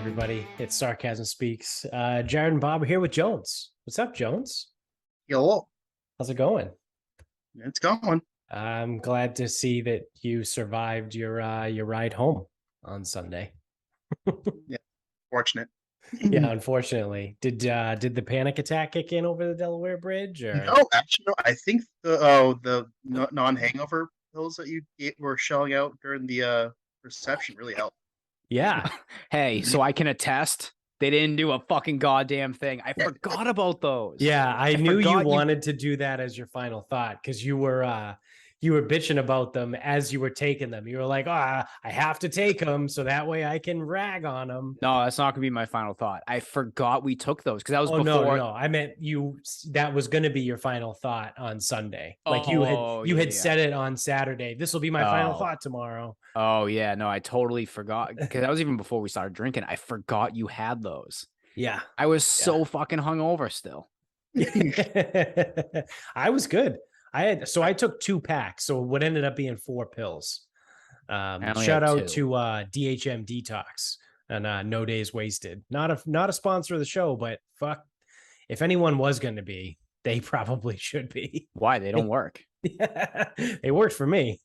everybody. It's Sarcasm Speaks. Jared and Bob are here with Jones. What's up, Jones? Yo, How's it going? it's going. I'm glad to see that you survived your ride home on Sunday. Yeah, fortunate. Yeah, unfortunately. Did the panic attack kick in over the Delaware Bridge or No, actually, no. I think the non-hangover pills that were shelling out during the reception really helped. yeah. Hey, so I can attest they didn't do a fucking goddamn thing. I forgot about those. Yeah, I knew you forgot wanted to do that as your final thought because you were bitching about them as you were taking them. You were like, I have to take them so that way I can rag on them. No, that's not gonna be my final thought. I forgot we took those because that was Oh before. no. I meant that was going to be your final thought on Sunday. Like Oh, you had yeah. said it on Saturday. This will be my final Oh. thought tomorrow. Oh yeah, no, I totally forgot because that was even before we started drinking. I forgot you had those. Yeah. I was so fucking hungover still. I was good. I took 2 packs, so what ended up being 4 pills. Shout out to DHM Detox and No Days Wasted. Not a sponsor of the show, but fuck, if anyone was going to be, they probably should be. Why? They don't work. They worked for me.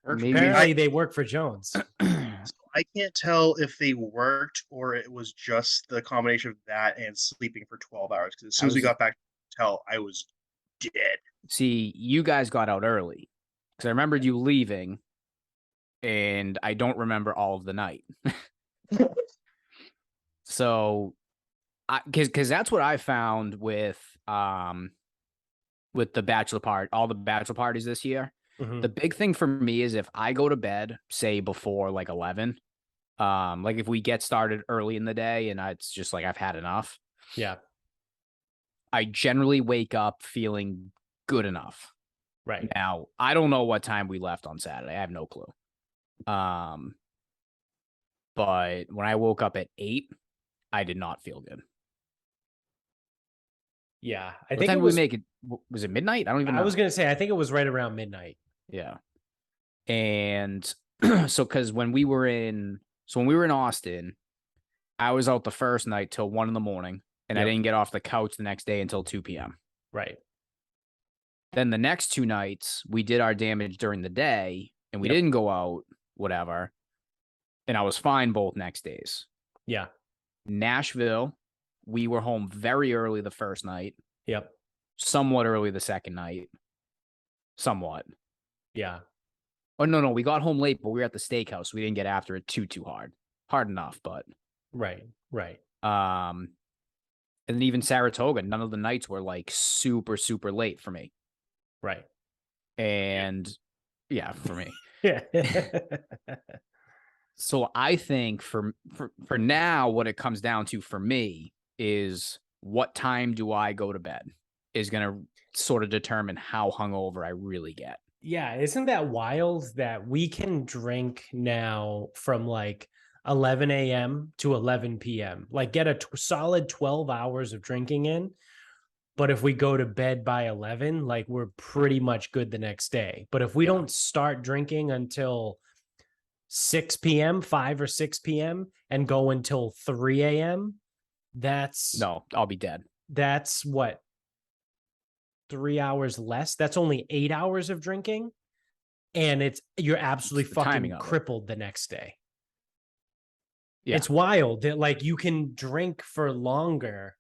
Apparently, they work for Jones. I can't tell if they worked or it was just the combination of that and sleeping for 12 hours. Because as soon as we got back to the hotel, I was dead. See, you guys got out early because I remembered you leaving, and I don't remember all of the night. So, because that's what I found with the bachelor part, all the bachelor parties this year. Mhm. The big thing for me is if I go to bed, say before like 11, like if we get started early in the day and it's just like I've had enough. Yeah. I generally wake up feeling good enough. Right. Now, I don't know what time we left on Saturday. I have no clue. But when I woke up at 8, I did not feel good. Yeah. I think we make it. Was it midnight? I don't even know. I was going to say, I think it was right around midnight. Yeah. And so, because when we were in Austin, I was out the first night till 1 a.m. and I didn't get off the couch the next day until 2 p.m. Right. Then the next 2 nights, we did our damage during the day and we didn't go out, whatever. And I was fine both next days. Yeah. Nashville, we were home very early the first night. Yep. Somewhat early the second night. Somewhat. Yeah. Oh, no. We got home late, but we were at the steakhouse. We didn't get after it too hard. Hard enough, but. Right. And then even Saratoga, none of the nights were like super, super late for me. Right. And yeah, for me. Yeah. So I think for now, what it comes down to for me is what time do I go to bed is going to sort of determine how hungover I really get. Yeah. Isn't that wild that we can drink now from like 11 a.m. to 11 p.m., like get a solid 12 hours of drinking in. But if we go to bed by 11, like we're pretty much good the next day. But if we don't start drinking until 6 p.m., 5 or 6 p.m., and go until 3 a.m., no, I'll be dead. That's what? 3 hours less? That's only 8 hours of drinking. And you're absolutely fucking crippled the next day. Yeah. It's wild that like you can drink for longer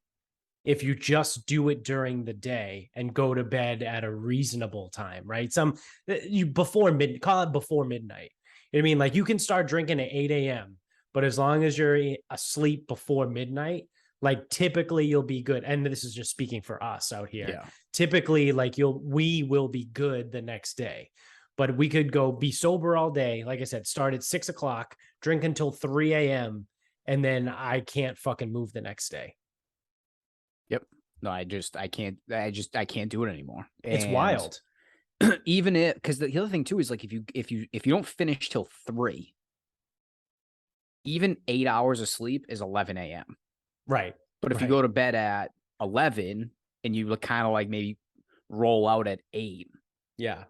if you just do it during the day and go to bed at a reasonable time, right? Call it before midnight. You know what I mean? Like you can start drinking at 8 a.m., but as long as you're asleep before midnight, like typically you'll be good. And this is just speaking for us out here. Yeah. Typically, like we will be good the next day. But we could go be sober all day. Like I said, start at 6 o'clock, drink until 3 a.m., and then I can't fucking move the next day. Yep. No, I can't do it anymore. It's wild. Even because the other thing too is like if you don't finish till 3, even 8 hours of sleep is 11 a.m. Right. But if you go to bed at 11 and you kind of like maybe roll out at 8. Yeah.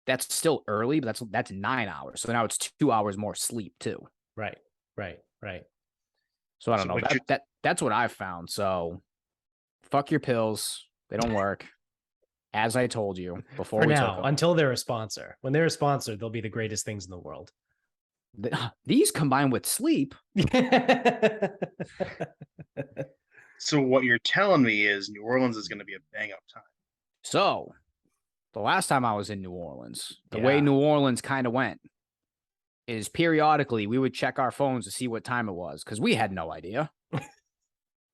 That's still early, but that's 9 hours. So now it's 2 hours more sleep too. Right. So I don't know. That's what I've found. So fuck your pills. They don't work. As I told you before. For now, until they're a sponsor. When they're a sponsor, they'll be the greatest things in the world. These combined with sleep. So what you're telling me is New Orleans is going to be a bang up time. So the last time I was in New Orleans, the way New Orleans kind of went is periodically we would check our phones to see what time it was because we had no idea.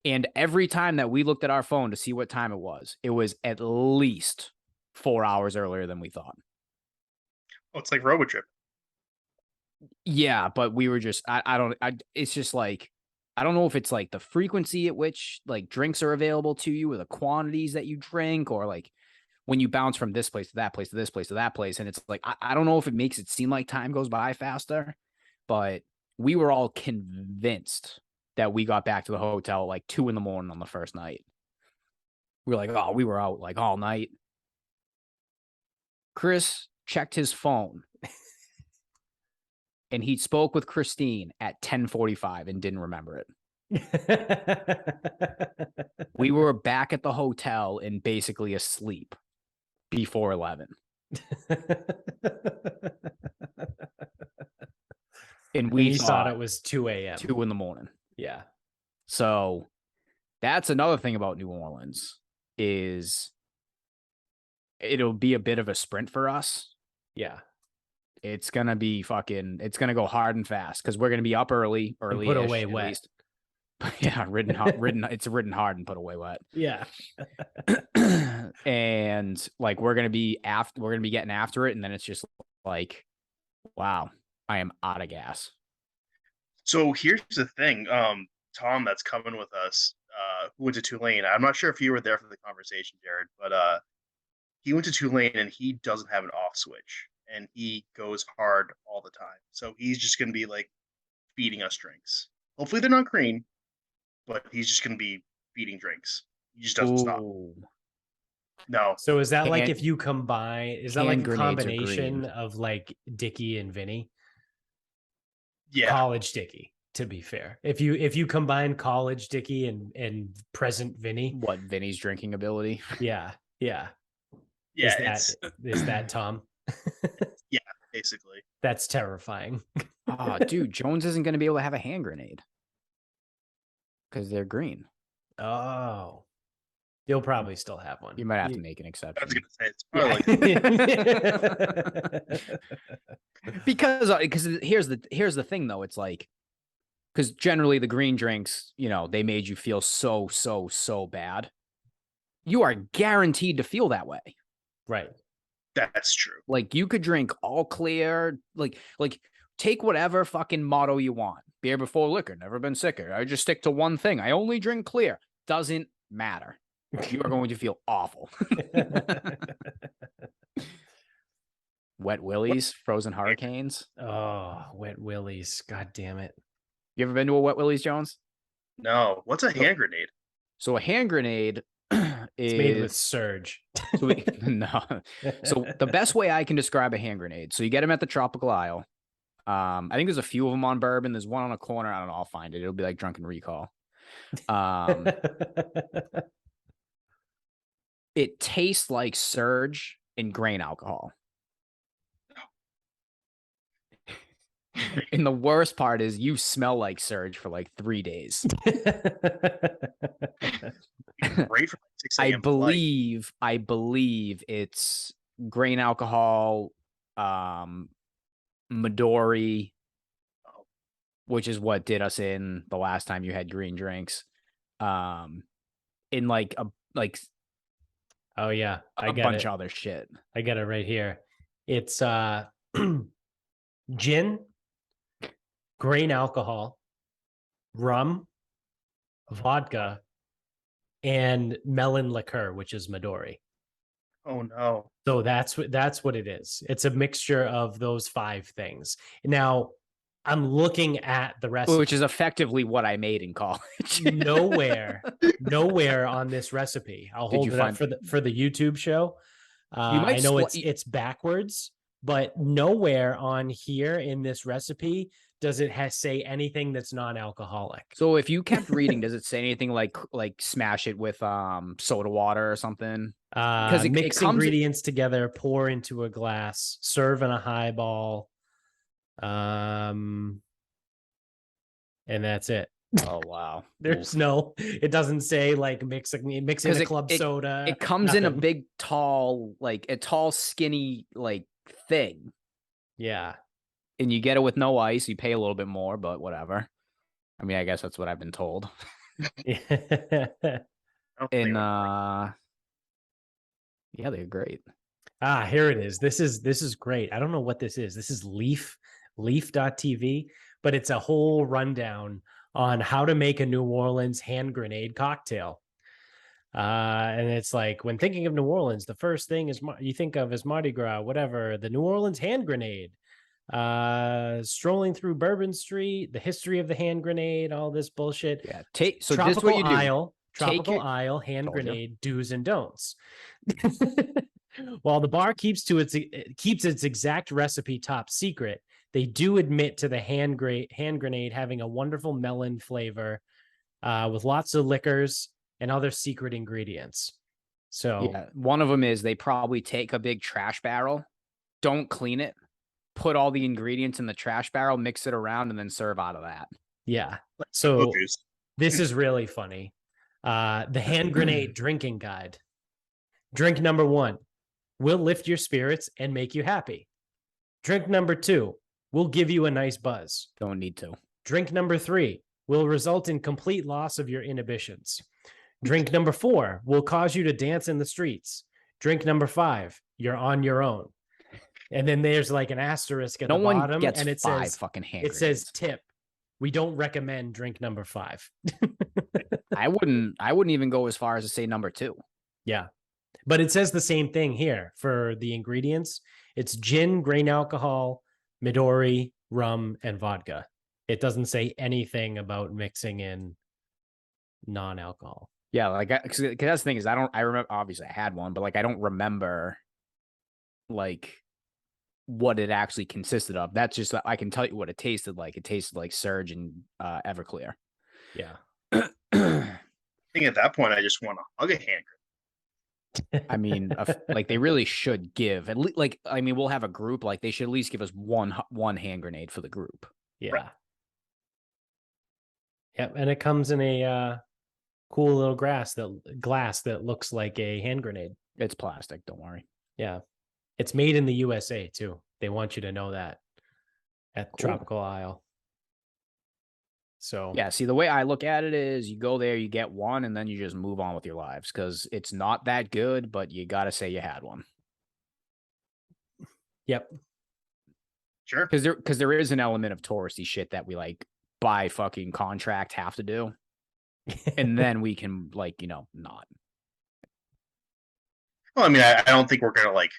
And every time that we looked at our phone to see what time it was at least 4 hours earlier than we thought. Oh, it's like RoboTrip. Yeah, but we were just, it's just like, I don't know if it's like the frequency at which like drinks are available to you or the quantities that you drink or like when you bounce from this place to that place to this place to that place. And it's like, I don't know if it makes it seem like time goes by faster, but we were all convinced that we got back to the hotel at like 2 a.m. on the first night. We were like, oh, we were out like all night. Chris checked his phone and he spoke with Christine at 10:45 and didn't remember it. We were back at the hotel and basically asleep before 11. And we thought it was 2 a.m. 2 a.m. Yeah. So that's another thing about New Orleans is it'll be a bit of a sprint for us. Yeah. It's going to be it's going to go hard and fast because we're going to be up early and put away wet. Least. Yeah, it's ridden hard and put away wet. Yeah. And like we're going to be getting after it and then it's just like wow, I am out of gas. So here's the thing, Tom, that's coming with us, who went to Tulane. I'm not sure if you were there for the conversation, Jared, but he went to Tulane and he doesn't have an off switch, and he goes hard all the time. So he's just going to be like feeding us drinks. Hopefully they're not green, but he's just going to be feeding drinks. He just doesn't stop. No. So is that like if you combine? Is that like a combination of like Dickie and Vinny? Yeah, college Dickie. To be fair, if you combine college Dickie and present Vinny, what Vinny's drinking ability? Yeah. Is that Tom? Yeah, basically. That's terrifying. Oh, dude, Jones isn't going to be able to have a hand grenade because they're green. Oh. You'll probably still have one. You might have to make an exception. I was going to say it's probably because here's the thing though. It's like because generally the green drinks, they made you feel so bad. You are guaranteed to feel that way. Right. That's true. Like you could drink all clear, like take whatever fucking motto you want. Beer before liquor, never been sicker. I just stick to one thing. I only drink clear. Doesn't matter. You are going to feel awful. Wet Willies, frozen hurricanes. Oh, Wet Willies. God damn it. You ever been to a Wet Willies, Jones? No. What's a hand grenade? So a hand grenade is made with Surge. No. So the best way I can describe a hand grenade. So you get them at the Tropical Isle. I think there's a few of them on Bourbon. There's one on a corner. I don't know. I'll find it. It'll be like Drunken Recall. It tastes like Surge and grain alcohol. And the worst part is you smell like Surge for like 3 days. Great for 6 I believe it's grain alcohol, Midori, which is what did us in the last time you had green drinks. In like oh yeah, a bunch of other shit. I got it right here. It's gin, grain alcohol, rum, vodka, and melon liqueur, which is Midori. Oh no. So that's what it is. It's a mixture of those 5 things. Now, I'm looking at the recipe, which is effectively what I made in college. nowhere on this recipe. I'll hold it up for the YouTube show. I know it's backwards, but nowhere on here in this recipe does it say anything that's non-alcoholic. So if you kept reading, does it say anything like smash it with soda water or something? Because mix ingredients together, pour into a glass, serve in a highball. And that's it. Oh wow. There's it doesn't say like mix in a club soda. It comes in a big tall, like a tall, skinny like thing. Yeah. And you get it with no ice, you pay a little bit more, but whatever. I mean, I guess that's what I've been told. And yeah, they're great. Here it is. This is great. I don't know what this is. This is leaf.tv, but it's a whole rundown on how to make a New Orleans hand grenade cocktail. And it's like, when thinking of New Orleans, the first thing you think of is Mardi Gras, whatever, the New Orleans hand grenade. Strolling through Bourbon Street, the history of the hand grenade, all this bullshit. Yeah. So this is what you do. Tropical Isle hand grenade do's and don'ts. While the bar keeps its exact recipe top secret, they do admit to the hand grenade having a wonderful melon flavor, with lots of liquors and other secret ingredients. So yeah, one of them is they probably take a big trash barrel, don't clean it, put all the ingredients in the trash barrel, mix it around, and then serve out of that. Yeah. So this is really funny. The hand grenade drinking guide. Drink number 1 will lift your spirits and make you happy. Drink number 2 will give you a nice buzz. Don't need to. Drink number 3 will result in complete loss of your inhibitions. Drink number 4 will cause you to dance in the streets. Drink number 5, you're on your own. And then there's like an asterisk at the bottom, and it says fucking hand it says tip. We don't recommend drink number 5. I wouldn't even go as far as to say number 2. Yeah. But it says the same thing here for the ingredients. It's gin, grain alcohol, Midori, rum, and vodka. It doesn't say anything about mixing in non-alcohol. Yeah, like, because that's the thing is I remember, obviously I had one, but like I don't remember like what it actually consisted of. That's just, I can tell you what it tasted like. It tasted like Surge and Everclear. Yeah. I think at that point I just want to hug a hand grenade. I mean, like they really should give at least, like, I mean, we'll have a group, like they should at least give us one hand grenade for the group. Yeah. Right. Yep, and it comes in a cool little glass that looks like a hand grenade. It's plastic, don't worry. Yeah. It's made in the USA too. They want you to know that at Tropical Isle. So yeah, see, the way I look at it is you go there, you get one, and then you just move on with your lives because it's not that good, but you got to say you had one. Yep. Sure. Because there is an element of touristy shit that we like by fucking contract have to do. And then we can like, not. Well, I mean, I don't think we're going to like,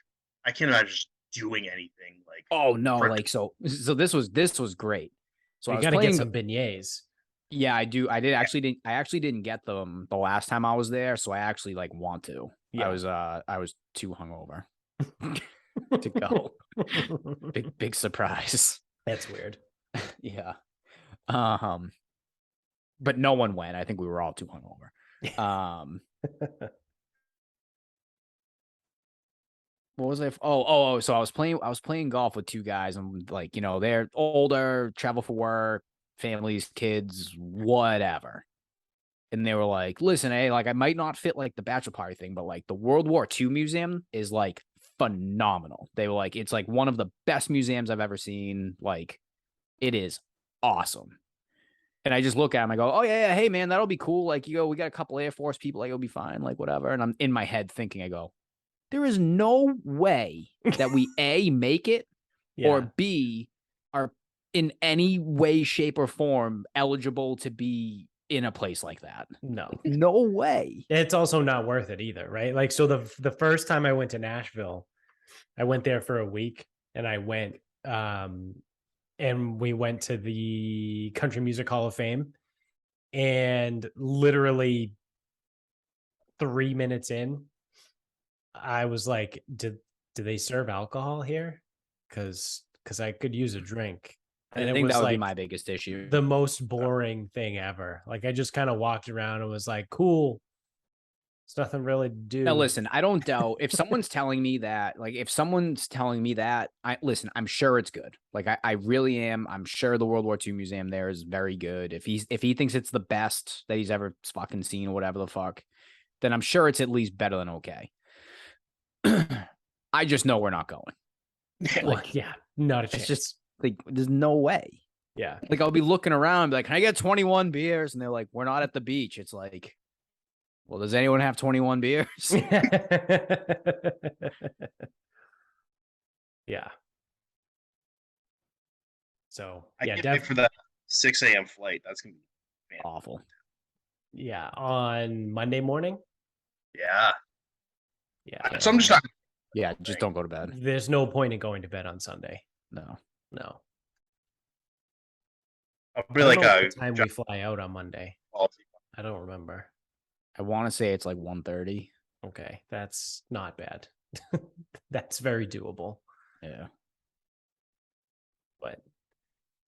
I can't imagine just doing anything like. Oh no. Like, so this was great. So you got to get some beignets. Yeah, I do. I actually didn't get them the last time I was there. So I actually like want to. Yeah. I was too hungover to go. Big surprise. That's weird. Yeah. But no one went. I think we were all too hungover. What was I? Oh! So I was playing golf with 2 guys, and like they're older, travel for work, families, kids, whatever. And they were like, "Listen, hey, like I might not fit like the bachelor party thing, but like the World War II museum is like phenomenal." They were like, "It's like one of the best museums I've ever seen. Like, it is awesome." And I just look at him, I go, "Oh yeah, hey man, that'll be cool. Like, we got a couple Air Force people, like it'll be fine, like whatever." And I'm in my head thinking, I go, there is no way that we A, make it, or B, are in any way, shape, or form eligible to be in a place like that. No way. It's also not worth it either, right? Like, so the first time I went to Nashville, I went there for a week, and I went, and we went to the Country Music Hall of Fame, and literally 3 minutes in, I was like, do they serve alcohol here? Because I could use a drink. I think that would be my biggest issue. The most boring thing ever. Like I just kind of walked around and was like, cool. It's nothing really to do. Now, listen, I don't doubt if someone's telling me that, I'm sure it's good. Like I really am. I'm sure the World War II Museum there is very good. If he thinks it's the best that he's ever fucking seen or whatever the fuck, then I'm sure it's at least better than okay. I just know we're not going. Like, yeah, not a chance. It's just like, there's no way. Yeah. Like I'll be looking around, like, can I get 21 beers? And they're like, we're not at the beach. It's like, well, does anyone have 21 beers? Yeah. So I yeah, can't wait for that 6 a.m. flight. That's gonna be awful. Yeah, on Monday morning. Yeah. Yeah. So I'm just not. Yeah, just don't go to bed. There's no point in going to bed on Sunday. No. I'll be like what time we fly out on Monday. I don't remember. I want to say it's like 1:30. Okay, that's not bad. That's very doable. Yeah. But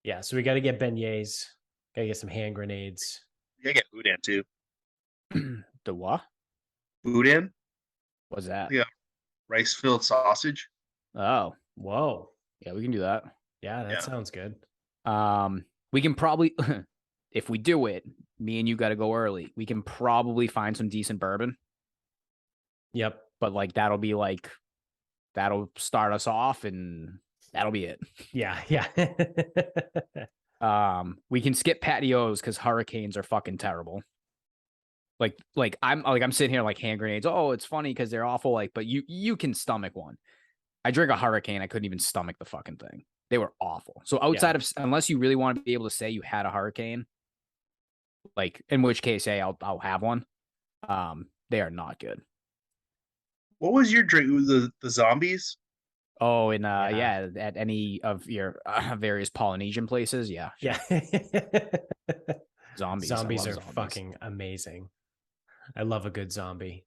yeah, so we got to get beignets. Got to get some hand grenades. You gotta get boudin too. The what? Boudin? What's that? Yeah. Rice-filled sausage. Oh, whoa. Yeah, we can do that. Yeah, that sounds good. We can probably, if we do it, me and you got to go early. We can probably find some decent bourbon. Yep. But like, that'll start us off and that'll be it. Yeah. We can skip patios because hurricanes are fucking terrible. Like I'm sitting here like hand grenades. Oh, it's funny because they're awful. Like, but you can stomach one. I drink a hurricane. I couldn't even stomach the fucking thing. They were awful. So outside of, unless you really want to be able to say you had a hurricane, like in which case, hey, I'll have one. They are not good. What was your drink? The zombies? Oh, and at any of your various Polynesian places, yeah. Zombies are fucking amazing. I love a good zombie.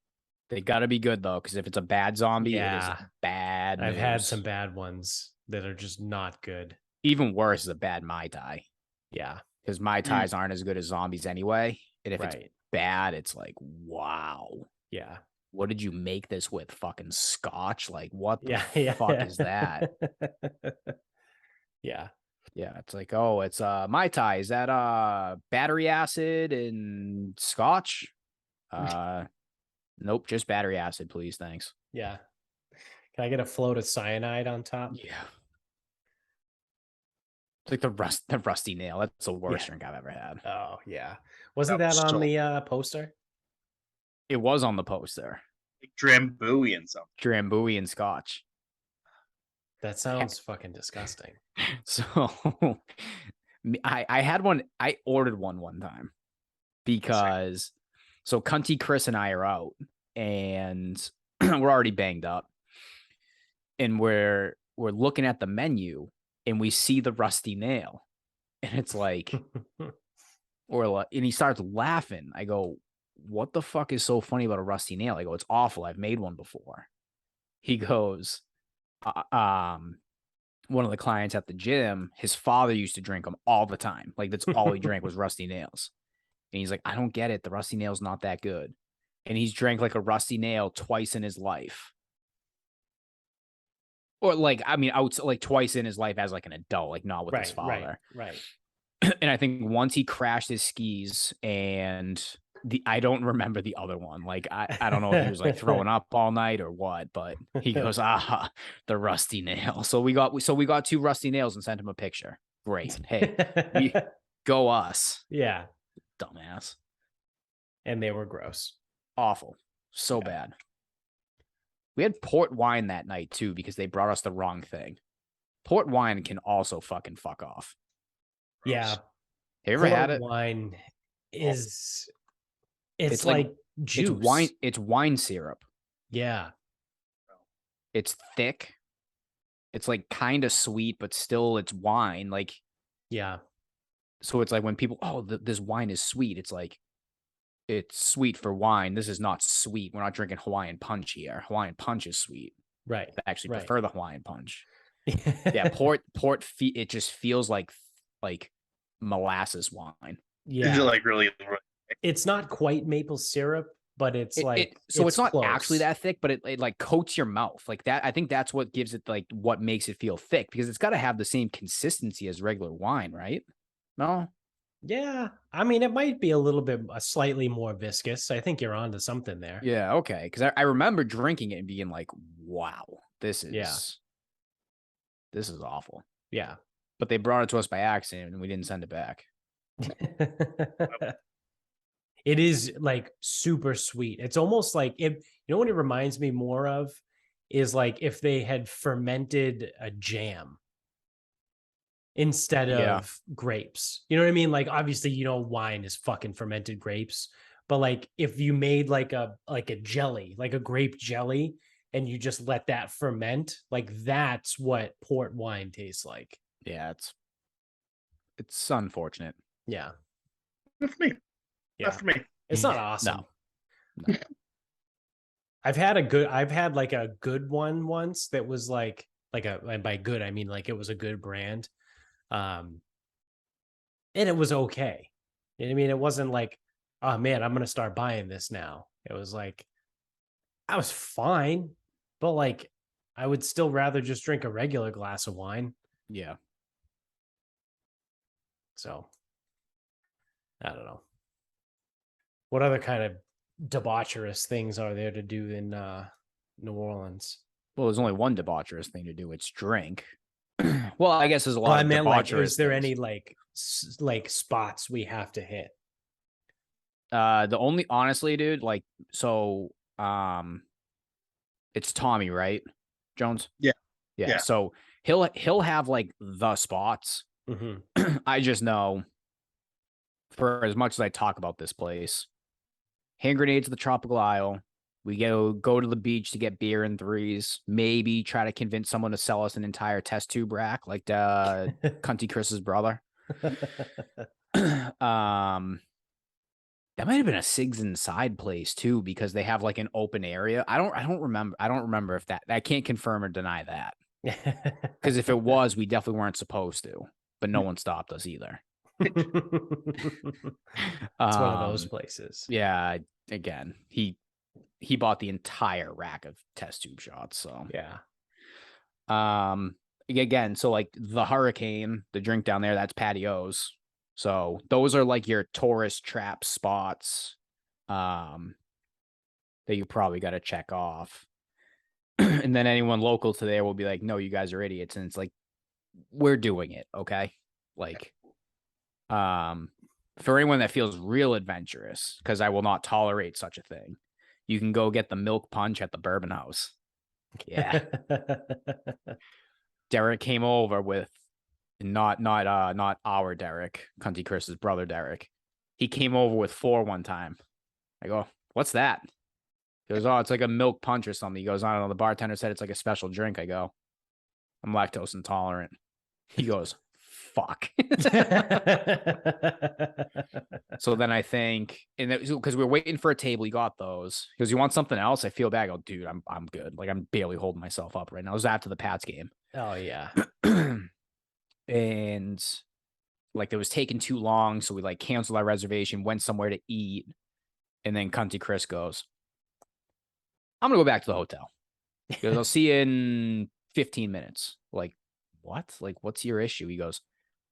They gotta be good though, because if it's a bad zombie, it is bad. I've had some bad ones that are just not good. Even worse is a bad Mai Tai. Yeah, because Mai Tais aren't as good as zombies anyway. And if it's bad, it's like, wow. Yeah. What did you make this with? Fucking scotch? Like, what the fuck is that? Yeah. Yeah, it's like, oh, it's Mai Tai. Is that battery acid and scotch? Nope, just battery acid, please. Thanks. Yeah. Can I get a float of cyanide on top? Yeah. It's like the rusty nail. That's the worst drink I've ever had. Oh, yeah. Wasn't that on the poster? It was on the poster. Like Drambuie and something. Drambuie and scotch. That sounds fucking disgusting. So I had one. I ordered one time because so Cunty Chris and I are out and we're already banged up and we're looking at the menu and we see the rusty nail and it's like, and he starts laughing. I go, what the fuck is so funny about a rusty nail? I go, it's awful. I've made one before. He goes, one of the clients at the gym, his father used to drink them all the time. Like that's all he drank was rusty nails. And he's like, I don't get it. The rusty nail's not that good. And he's drank like a rusty nail twice in his life. Or like, I mean, like twice in his life as like an adult, like not with his father. Right. And I think once he crashed his skis and I don't remember the other one. Like, I don't know if he was like throwing up all night or what, but he goes, the rusty nail. So we got 2 rusty nails and sent him a picture. Great. Hey, go us. Yeah. Dumbass. And they were gross. Awful. So bad. We had port wine that night too, because they brought us the wrong thing. Port wine can also fucking fuck off. Gross. Yeah. Have you ever had it? Wine is... It's like juice. It's wine syrup. Yeah. It's thick. It's like kind of sweet, but still it's wine. Like, yeah. So it's like when people, this wine is sweet. It's like, it's sweet for wine. This is not sweet. We're not drinking Hawaiian punch here. Hawaiian punch is sweet. Right. I actually prefer the Hawaiian punch. Yeah. Port, it just feels like like molasses wine. Yeah. Is it like really? It's not quite maple syrup, but it's it's not close. actually that thick, but it like coats your mouth like that. I think that's what gives it like what makes it feel thick, because it's got to have the same consistency as regular wine, right? No. Yeah, I mean, it might be a little bit slightly more viscous. I think you're onto something there. Yeah, okay. Because I remember drinking it and being like, "Wow, this is awful." Yeah, but they brought it to us by accident and we didn't send it back. It is like super sweet. It's almost like you know what it reminds me more of is like if they had fermented a jam instead of grapes. You know what I mean? Like obviously, wine is fucking fermented grapes, but like if you made like a jelly, like a grape jelly, and you just let that ferment, like that's what port wine tastes like. Yeah, it's unfortunate. Yeah. Good for me. Yeah. Not for me. It's not awesome. No. I've had like a good one once that was like and by good I mean like it was a good brand. And it was okay. You know what I mean? It wasn't like, oh man, I'm gonna start buying this now. It was like I was fine, but like I would still rather just drink a regular glass of wine. Yeah. So I don't know. What other kind of debaucherous things are there to do in New Orleans? Well, there's only one debaucherous thing to do. It's drink. Well, I guess there's a lot of debaucherous like, is there things. any like spots we have to hit? The only, honestly, dude, like, so, it's Tommy, right? Jones? Yeah. So he'll have like the spots. Mm-hmm. I just know, for as much as I talk about this place, hand grenades at the Tropical Isle. We go to the beach to get beer in threes. Maybe try to convince someone to sell us an entire test tube rack, like Cunty Chris's brother. That might have been a Sigs Inside place too, because they have like an open area. I don't remember if that. I can't confirm or deny that. Because if it was, we definitely weren't supposed to, but no one stopped us either. It's one of those places. Yeah. Again, he bought the entire rack of test tube shots. So yeah. Again, so like the Hurricane, the drink down there, that's patios. So those are like your tourist trap spots that you probably got to check off. And then anyone local to there will be like, no, you guys are idiots. And it's like, we're doing it. Okay. Like, for anyone that feels real adventurous, because I will not tolerate such a thing, you can go get the milk punch at the Bourbon House. Yeah. Derek came over with not our Derek, Cunty Chris's brother Derek. He came over with 4 one time. I go, what's that? He goes, oh, it's like a milk punch or something. He goes, I don't know. The bartender said it's like a special drink. I go, I'm lactose intolerant. He goes, fuck. So then I think, and because we were waiting for a table, he got those. He goes, you want something else? I feel bad. I go, dude, I'm good. Like I'm barely holding myself up right now. It was after the Pats game. Oh yeah. And like it was taking too long, so we like canceled our reservation, went somewhere to eat, and then Cunty Chris goes, I'm gonna go back to the hotel. He goes, I'll see you in 15 minutes. Like, what? Like, what's your issue? He goes,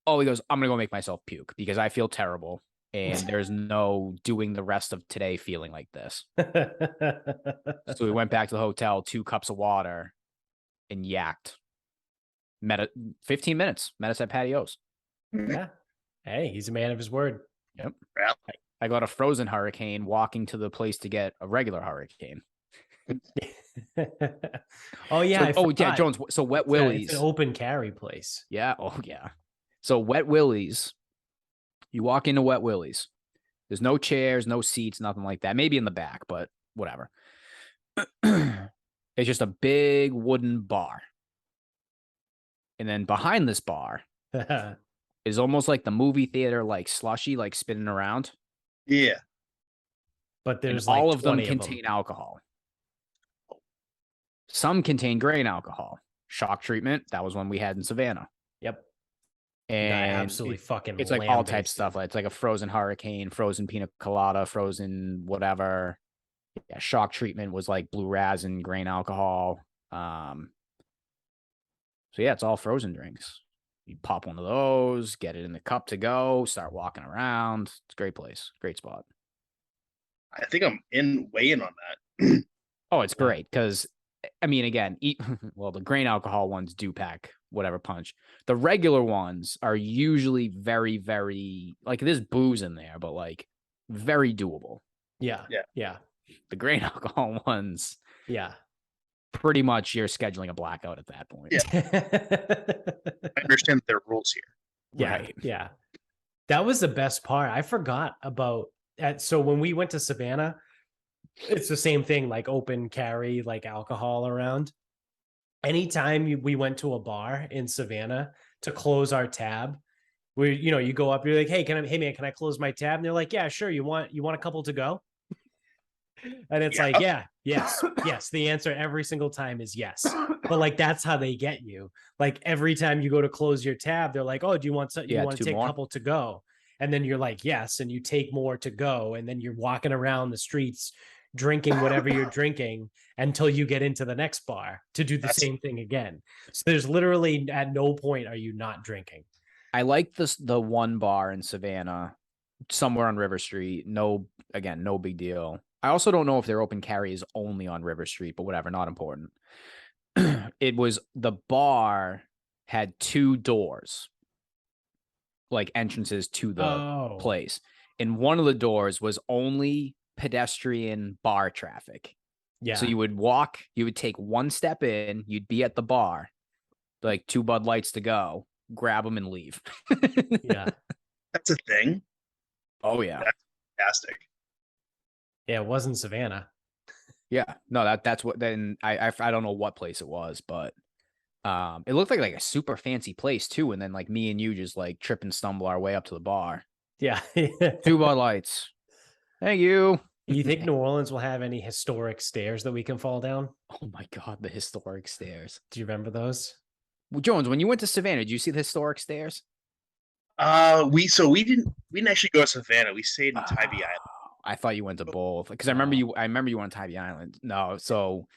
I'm gonna go make myself puke because I feel terrible and there's no doing the rest of today feeling like this. So we went back to the hotel, 2 cups of water, and yacked. 15 minutes. Met us at patios. Yeah. Hey, he's a man of his word. Yep. I got a frozen Hurricane walking to the place to get a regular Hurricane. Oh yeah. Yeah, Jones. So Wet Willie's, it's an open carry place. Yeah. Oh yeah. So Wet Willie's, you walk into Wet Willie's. There's no chairs, no seats, nothing like that. Maybe in the back, but whatever. It's just a big wooden bar. And then behind this bar is almost like the movie theater, like slushy, like spinning around. Yeah. But there's and like all of them contain alcohol. Some contain grain alcohol. Shock treatment. That was one we had in Savannah. Yep. And absolutely fucking it's like all types of lambasted. stuff. Like it's like a frozen hurricane, frozen pina colada, frozen whatever. Yeah, shock treatment was like blue raspberry grain alcohol. So yeah, it's all frozen drinks. You pop one of those, get it in the cup to go, start walking around. It's a great place, great spot. I think I'm way in on that. Oh, it's great because, I mean, again, well, the grain alcohol ones do pack whatever punch. The regular ones are usually very, very, like, there's booze in there, but like very doable. Yeah. The grain alcohol ones, yeah, pretty much you're scheduling a blackout at that point. Yeah. I understand their rules here. Right. Yeah. That was the best part. I forgot about that. So when we went to Savannah, it's the same thing, like open carry, like alcohol around. Anytime we went to a bar in Savannah to close our tab, you go up, you're like, hey man, can I close my tab? And they're like, yeah, sure. You want a couple to go? And it's like, yeah, yes. The answer every single time is yes. But like, that's how they get you. Like every time you go to close your tab, they're like, oh, do you want to take a couple to go? And then you're like, yes. And you take more to go. And then you're walking around the streets, drinking whatever you're drinking until you get into the next bar to do the same thing again. So there's literally at no point are you not drinking. I like the one bar in Savannah, somewhere on River Street. No big deal. I also don't know if their open carry is only on River Street, but whatever, not important. It was, the bar had 2 doors, like entrances to the place. And one of the doors was only pedestrian bar traffic. Yeah. So you would take one step in, you'd be at the bar, like 2 Bud Lights to go, grab them and leave. Yeah. That's a thing. Oh yeah. That's fantastic. Yeah, it wasn't Savannah. Yeah, no, that's what. Then I don't know what place it was, but it looked like a super fancy place too. And then like me and you just like trip and stumble our way up to the bar. Yeah. 2 Bud Lights. Thank you. You think New Orleans will have any historic stairs that we can fall down? Oh my God, the historic stairs. Do you remember those? Well, Jones, when you went to Savannah, did you see the historic stairs? We didn't actually go to Savannah. We stayed in Tybee Island. I thought you went to both because I remember you went to Tybee Island. No, so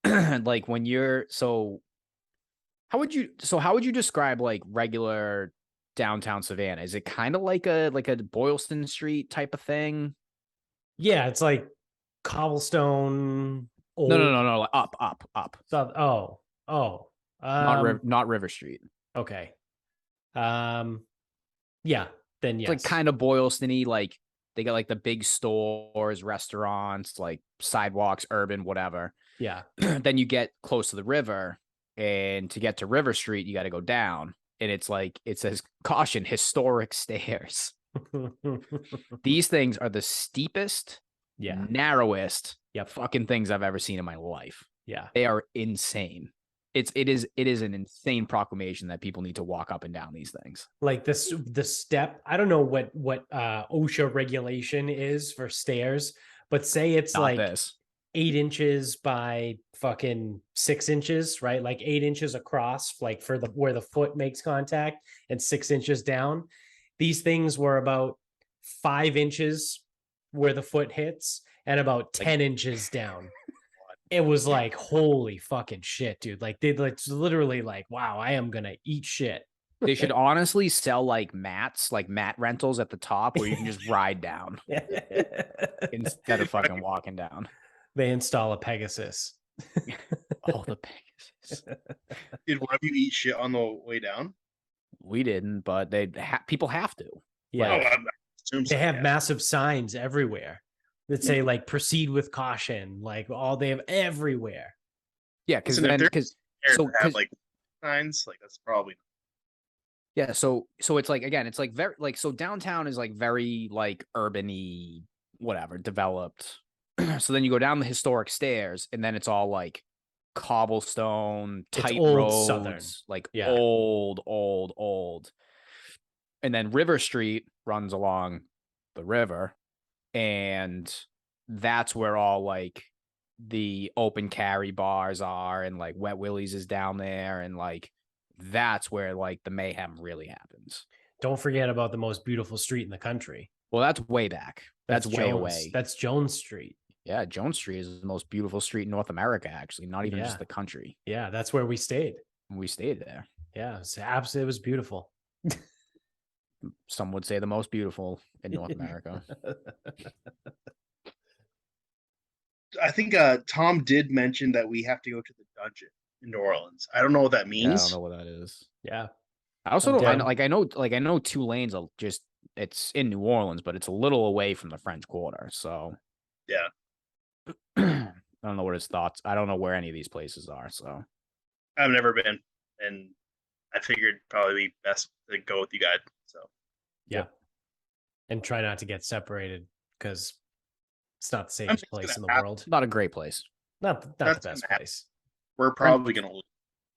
like when you're how would you describe like regular downtown Savannah? Is it kind of like a Boylston Street type of thing? Yeah, it's like cobblestone. Old... No, up. So, not River Street. Okay. Yeah, then yes. It's like kind of Boylston-y, like they got like the big stores, restaurants, like sidewalks, urban, whatever. Yeah. Then you get close to the river, and to get to River Street, you got to go down. And it's like, it says, caution, historic stairs. These things are the steepest, narrowest fucking things I've ever seen in my life. Yeah. They are insane. It is an insane proclamation that people need to walk up and down these things. Like the step, I don't know what OSHA regulation is for stairs, but say it's not like this. 8 inches by fucking 6 inches, right? Like 8 inches across, like for where the foot makes contact, and 6 inches down. These things were about 5 inches where the foot hits and about 10 inches down. It was like, holy fucking shit, dude. Like it's literally like, wow, I am going to eat shit. They should honestly sell like mats, like mat rentals at the top where you can just ride down instead of fucking walking down. They install a Pegasus. Oh, the Pegasus. Did one of you eat shit on the way down? We didn't, but people have to. Yeah. Like, they have massive signs everywhere that say like proceed with caution, like all they have everywhere. Yeah, because like signs, like that's probably. Yeah, so it's like, again, it's like very like, so downtown is like very like urban-y, whatever, developed. So then you go down the historic stairs, and then it's all like cobblestone, tight roads, Southern. Like old. And then River Street runs along the river, and that's where all like the open carry bars are, and like Wet Willie's is down there, and like that's where like the mayhem really happens. Don't forget about the most beautiful street in the country. Well, that's way back. That's way Jones. away. That's Jones Street. Yeah, Jones Street is the most beautiful street in North America, actually, not even just the country. Yeah, that's where we stayed. We stayed there. Yeah, it was beautiful. Some would say the most beautiful in North America. I think Tom did mention that we have to go to the dungeon in New Orleans. I don't know what that means. Yeah, I don't know what that is. Yeah. I also don't I know Tulane's just it's in New Orleans, but it's a little away from the French Quarter. So yeah. I don't know what his thoughts. I don't know where any of these places are. So I've never been, and I figured probably be best to go with you guys. So yeah. And try not to get separated because it's not the safest place in the world. Not a great place. Not the best place. We're probably going to lose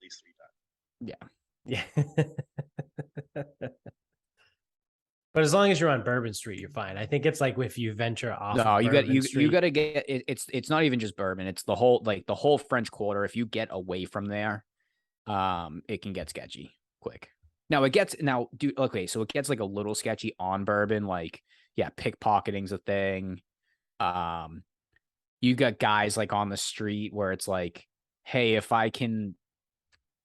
at least 3 times. Yeah. But as long as you're on Bourbon Street, you're fine. I think it's like if you venture off. No, you got to get it. It's not even just Bourbon. It's the whole French Quarter. If you get away from there, it can get sketchy quick. So it gets like a little sketchy on Bourbon. Like, yeah, pickpocketing's a thing. You got guys like on the street where it's like, hey, if I can,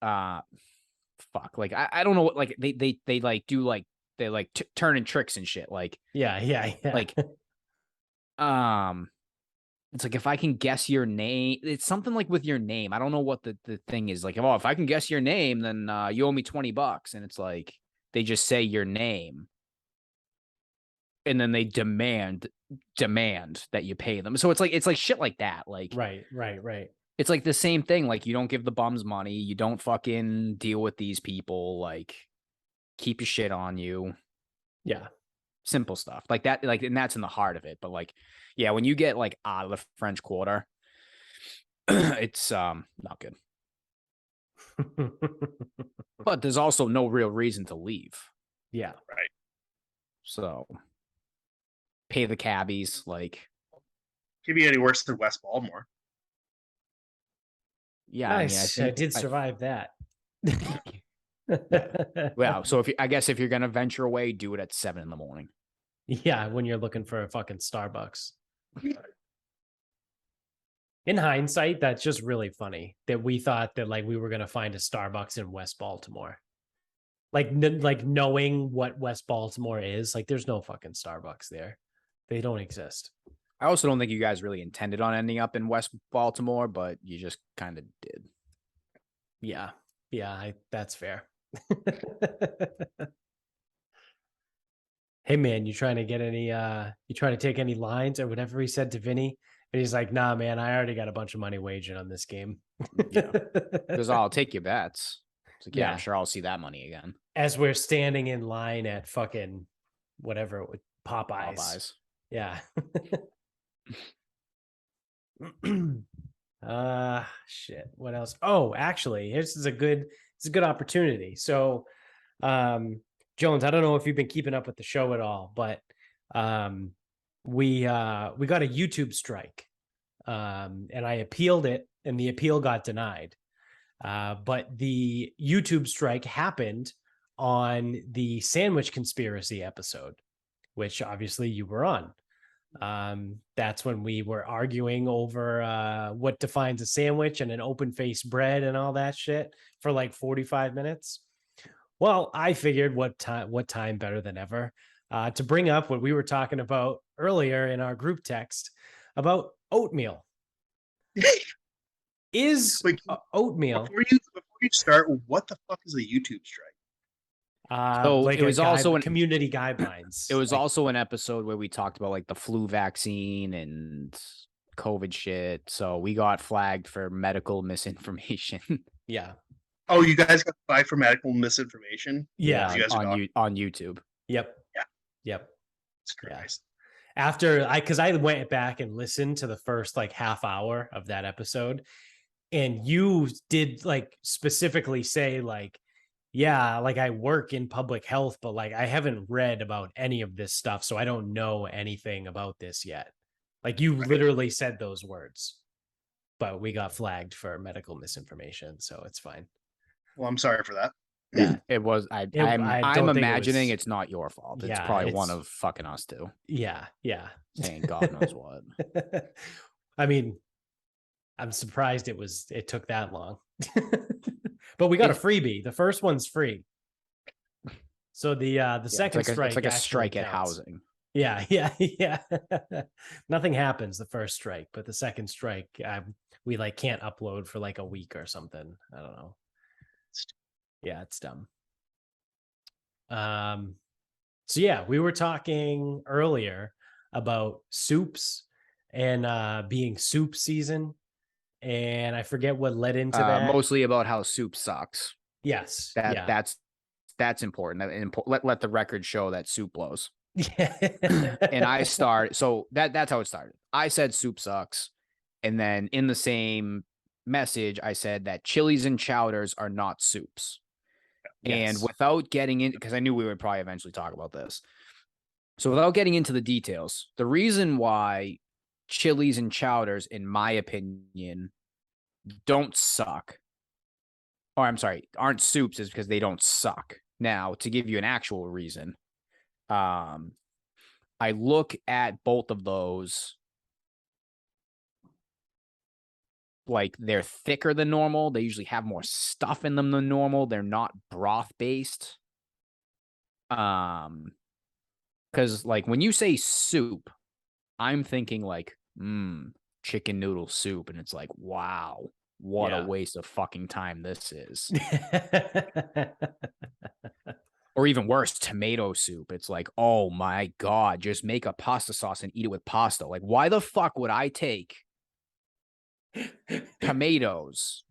like I don't know what, like they like do like they like turning tricks and shit. Like yeah. Like it's like if I can guess your name, it's something like with your name. I don't know what the thing is. Like, oh, if I can guess your name, then you owe me $20. And it's like they just say your name, and then they demand that you pay them. So it's like shit like that. Like right. It's like the same thing. Like, you don't give the bums money. You don't fucking deal with these people. Like, keep your shit on you. Yeah. Simple stuff like that. Like, and that's in the heart of it. But like, yeah, when you get like out of the French Quarter, it's not good. But there's also no real reason to leave. Yeah. Right. So pay the cabbies. Like, could be any worse than West Baltimore. Yeah, nice. I did survive that. Wow. So if you're gonna venture away, do it at 7 a.m. Yeah, when you're looking for a fucking Starbucks. In hindsight, that's just really funny that we thought that like we were gonna find a Starbucks in West Baltimore. Like knowing what West Baltimore is, like there's no fucking Starbucks there. They don't exist. I also don't think you guys really intended on ending up in West Baltimore, but you just kind of did. Yeah. That's fair. Hey man, you trying to take any lines or whatever he said to Vinny? And he's like, nah, man, I already got a bunch of money wagering on this game. Yeah. Because I'll take your bets. It's like, yeah, I'm sure I'll see that money again. As we're standing in line at fucking whatever with Popeyes. Yeah. Shit. What else? Oh, actually, this is a good opportunity. So, Jones, I don't know if you've been keeping up with the show at all, but we got a YouTube strike, and I appealed it, and the appeal got denied. But the YouTube strike happened on the sandwich conspiracy episode, which obviously you were on. That's when we were arguing over what defines a sandwich and an open-faced bread and all that shit for like 45 minutes. Well, I figured what time better than ever to bring up what we were talking about earlier in our group text about oatmeal. Oatmeal. Before you start, what the fuck is a YouTube strike? So like it was also in community guidelines. It was also an episode where we talked about like the flu vaccine and COVID shit. So we got flagged for medical misinformation. Yeah. Oh, you guys got flagged for medical misinformation? Yeah. On YouTube. Yep. Yeah. Yep. It's crazy. Yeah. Because I went back and listened to the first like half hour of that episode, and you did like specifically say like, yeah, like I work in public health, but like I haven't read about any of this stuff, so I don't know anything about this yet. Like you literally said those words, but we got flagged for medical misinformation, so it's fine. Well, I'm sorry for that. Yeah, It was. I'm imagining it's not your fault. It's probably one of fucking us two. Yeah. Saying God knows what. I mean, I'm surprised it took that long. But we got a freebie. The first one's free. So the second strike, it's like a strike at housing. Yeah. Nothing happens the first strike, but the second strike, we like can't upload for like a week or something. I don't know. Yeah, it's dumb. So yeah, we were talking earlier about soups and being soup season, and I forget what led into that. Mostly about how soup sucks. Yes, that's important. Let the record show that soup blows. And that's how it started. I said soup sucks, and then in the same message, I said that chilies and chowders are not soups. Yes. And without getting in, because I knew we would probably eventually talk about this. So without getting into the details, the reason why chilies and chowders, in my opinion, don't suck, or I'm sorry, aren't soups, is because they don't suck. Now, to give you an actual reason, I look at both of those like they're thicker than normal. They usually have more stuff in them than normal. They're not broth based. Because like when you say soup, I'm thinking like, chicken noodle soup. And it's like, wow, what a waste of fucking time this is. Or even worse, tomato soup. It's like, oh my God, just make a pasta sauce and eat it with pasta. Like, why the fuck would I take tomatoes,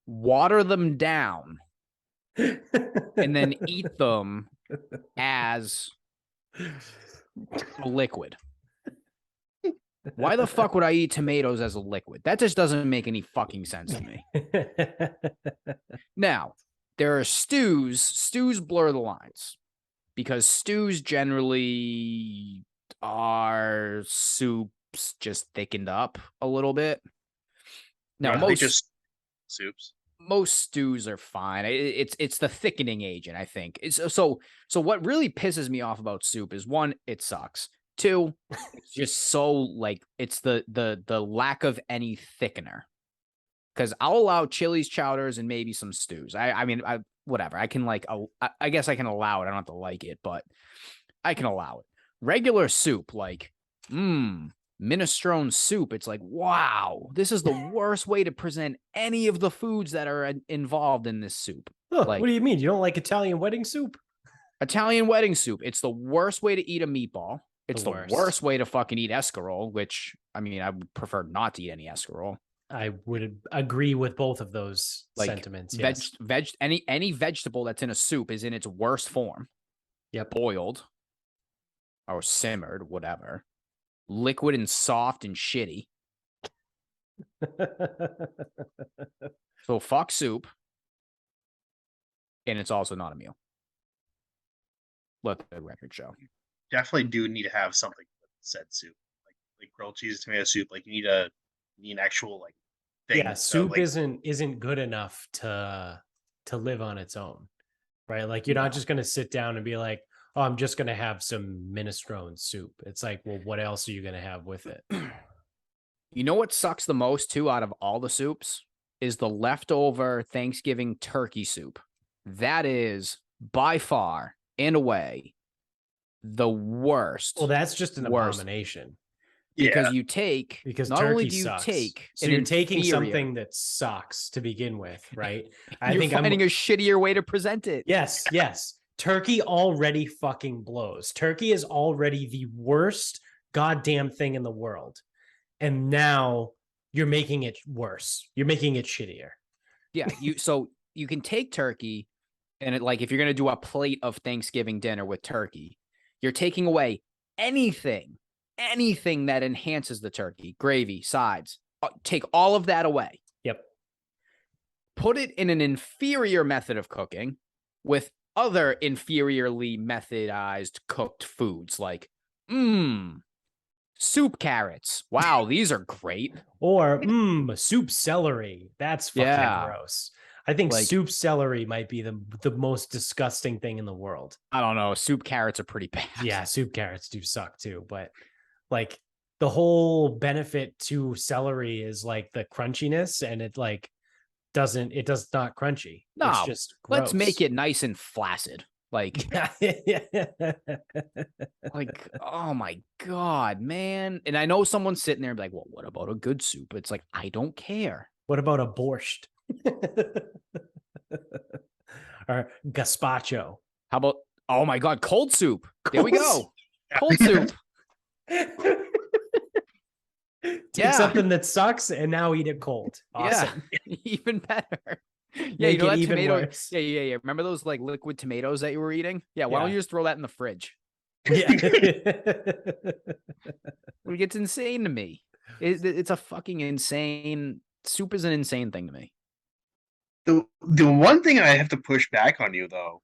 water them down, and then eat them as a liquid? Why the fuck would I eat tomatoes as a liquid? That just doesn't make any fucking sense to me. Now, there are stews. Stews blur the lines because stews generally are soups just thickened up a little bit. Now, most soups. Most stews are fine. It's the thickening agent, I think. So what really pisses me off about soup is, one, it sucks. Two, it's just so like it's the lack of any thickener. Because I'll allow chilies, chowders, and maybe some stews. I mean, whatever. I can I guess I can allow it. I don't have to like it, but I can allow it. Regular soup, like, minestrone soup, it's like, wow, this is the worst way to present any of the foods that are involved in this soup. Oh, like, what do you mean? You don't like Italian wedding soup? Italian wedding soup. It's the worst way to eat a meatball. It's the worst way to fucking eat escarole, which, I mean, I would prefer not to eat any escarole. I would agree with both of those sentiments. Yes. Any vegetable that's in a soup is in its worst form. Yep. Boiled or simmered, whatever. Liquid and soft and shitty. So fuck soup. And it's also not a meal. Let the record show. Definitely do need to have something with said soup. Like grilled cheese, tomato soup. Like you need an actual like thing. Yeah, soup isn't good enough to live on its own. Right? Like you're not just gonna sit down and be like, oh, I'm just going to have some minestrone soup. It's like, well, what else are you going to have with it? You know what sucks the most, too, out of all the soups? Is the leftover Thanksgiving turkey soup. That is, by far and away, the worst. Well, that's just an abomination. Because you take... Because not turkey only do you sucks. take... So you're taking something that sucks to begin with, right? You're finding a shittier way to present it. Yes. Turkey already fucking blows. Turkey is already the worst goddamn thing in the world. And now you're making it worse. You're making it shittier. Yeah. So you can take turkey and if you're going to do a plate of Thanksgiving dinner with turkey, you're taking away anything that enhances the turkey, gravy, sides, take all of that away. Yep. Put it in an inferior method of cooking with other inferiorly methodized cooked foods like, soup carrots. Wow, these are great. Or, soup celery. That's fucking gross. I think soup celery might be the most disgusting thing in the world. I don't know. Soup carrots are pretty bad. Yeah, soup carrots do suck too, but like the whole benefit to celery is like the crunchiness, and it like does not crunchy. No, it's just gross. Let's make it nice and flaccid. Like, like, oh my God, man. And I know someone's sitting there and be like, well, what about a good soup? It's like, I don't care. What about a borscht? Or gazpacho? How about, oh my God, cold soup? There we go. Cold soup. Take something that sucks and now eat it cold. Awesome. Yeah, even better. Yeah, Make you know it that even tomato. worse. Yeah. Remember those like liquid tomatoes that you were eating? Yeah. Why don't you just throw that in the fridge? Yeah. It's insane to me. It's a fucking insane. Soup is an insane thing to me. The one thing I have to push back on you though,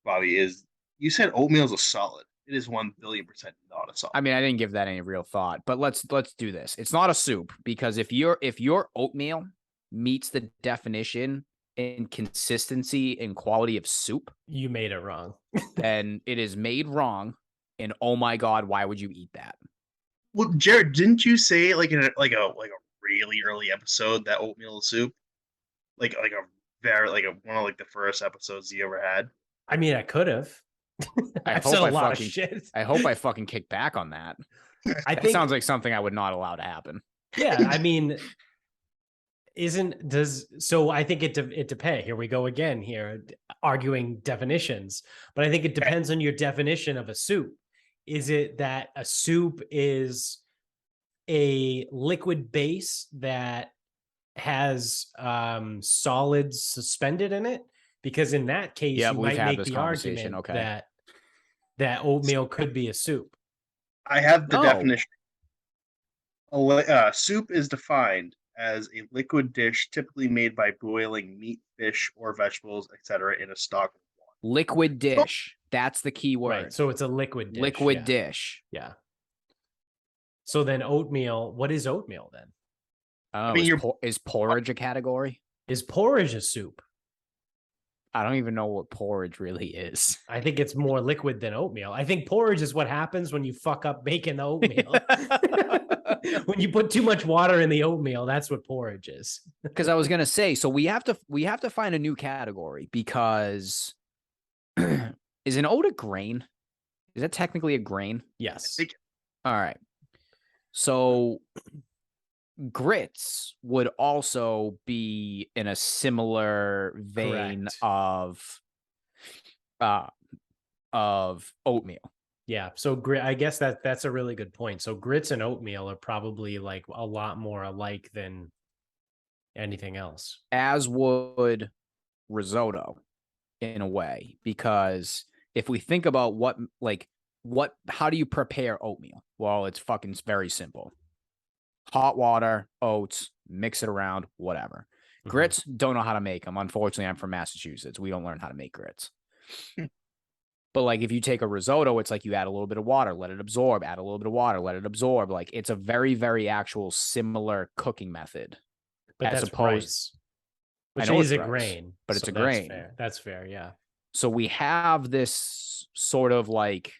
Bobby, is you said oatmeal is a solid. It is 1,000,000,000% not a solid. I mean, I didn't give that any real thought, but let's do this. It's not a soup because if your oatmeal meets the definition in consistency and quality of soup, you made it wrong. Then it is made wrong. And oh my God, why would you eat that? Well, Jared, didn't you say like in a really early episode that oatmeal is soup? Like a very one of like the first episodes you ever had? I mean, I could have. I've said a lot of shit. I hope I fucking kick back on that. I think it sounds like something I would not allow to happen. Yeah, I mean, so I think it depends. Here we go again here, arguing definitions. But I think it depends on your definition of a soup. Is it that a soup is a liquid base that has solids suspended in it? Because in that case, you might make the argument that oatmeal could be a soup. I have the definition. Soup is defined as a liquid dish typically made by boiling meat, fish, or vegetables, etc., in a stock of water. Liquid dish. That's the key word. Right. So it's a liquid dish. Liquid dish. Yeah. So then oatmeal, what is oatmeal then? I mean, is porridge a category? Is porridge a soup? I don't even know what porridge really is. I think it's more liquid than oatmeal. I think porridge is what happens when you fuck up making the oatmeal. When you put too much water in the oatmeal, that's what porridge is. Because I was gonna say, so we have to find a new category because is an oat a grain? Is that technically a grain? Yes. All right. So grits would also be in a similar vein of oatmeal. Yeah. So I guess that's a really good point. So grits and oatmeal are probably like a lot more alike than anything else. As would risotto in a way, because if we think about how do you prepare oatmeal? Well, it's very simple. Hot water, oats, mix it around, whatever. Mm-hmm. Grits, don't know how to make them. Unfortunately, I'm from Massachusetts. We don't learn how to make grits. But like if you take a risotto, it's like you add a little bit of water, let it absorb, add a little bit of water, let it absorb. Like it's a very, very actual similar cooking method. But that's rice, which is a grain. But it's a grain. That's fair, yeah. So we have this sort of like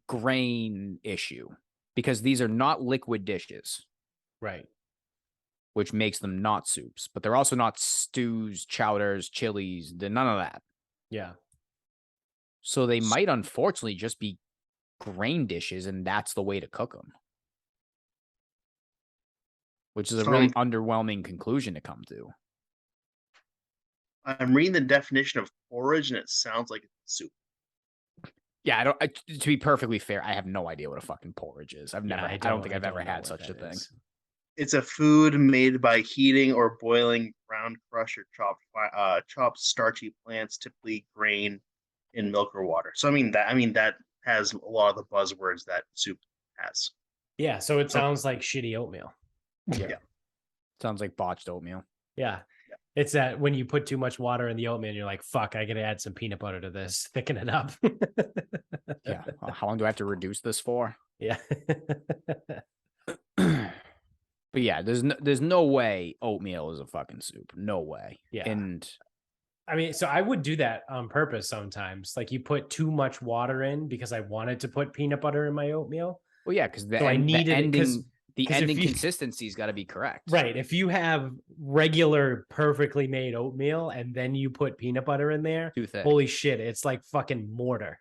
grain issue because these are not liquid dishes. Right. Which makes them not soups, but they're also not stews, chowders, chilies, none of that. Yeah. So they might unfortunately just be grain dishes, and that's the way to cook them. Which is a really underwhelming conclusion to come to. I'm reading the definition of porridge, and it sounds like it's soup. Yeah, to be perfectly fair, I have no idea what a fucking porridge is. I don't think I've ever had such a thing. It's a food made by heating or boiling ground crush or chopped starchy plants, typically grain, in milk or water. So I mean that has a lot of the buzzwords that soup has. Yeah, so it sounds like shitty oatmeal. Yeah. Sounds like botched oatmeal. Yeah. It's that when you put too much water in the oatmeal, and you're like, fuck, I gotta add some peanut butter to this, thicken it up. Yeah. How long do I have to reduce this for? Yeah. But yeah, there's no way oatmeal is a fucking soup. No way. Yeah. And I mean, so I would do that on purpose sometimes. Like you put too much water in because I wanted to put peanut butter in my oatmeal. well, yeah, because the ending consistency's got to be correct. Right. If you have regular, perfectly made oatmeal and then you put peanut butter in there, holy shit, it's like fucking mortar.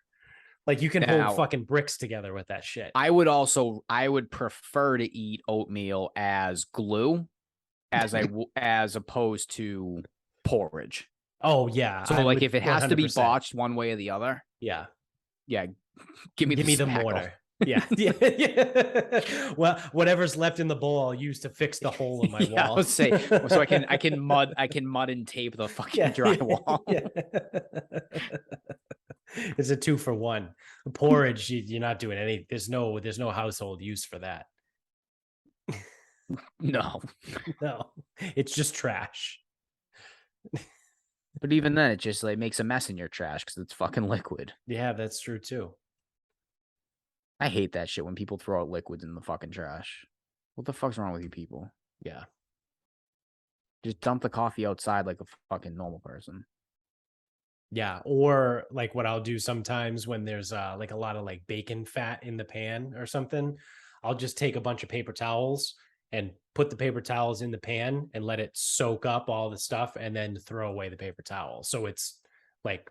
Like you can hold fucking bricks together with that shit. I would prefer to eat oatmeal as glue as opposed to porridge. Oh yeah. So like if it has 100%. To be botched one way or the other. Yeah. Yeah. Give me the mortar. Yeah. Yeah. Well, whatever's left in the bowl, I'll use to fix the hole in my wall. I would say so I can mud and tape the fucking drywall. Yeah. It's a 2-for-1. Porridge, you're not doing any. There's no household use for that. No. It's just trash. But even then, it just like makes a mess in your trash because it's fucking liquid. Yeah, that's true too. I hate that shit when people throw out liquids in the fucking trash. What the fuck's wrong with you people? Yeah. Just dump the coffee outside like a fucking normal person. Yeah, or like what I'll do sometimes when there's like a lot of like bacon fat in the pan or something, I'll just take a bunch of paper towels and put the paper towels in the pan and let it soak up all the stuff and then throw away the paper towel. So it's like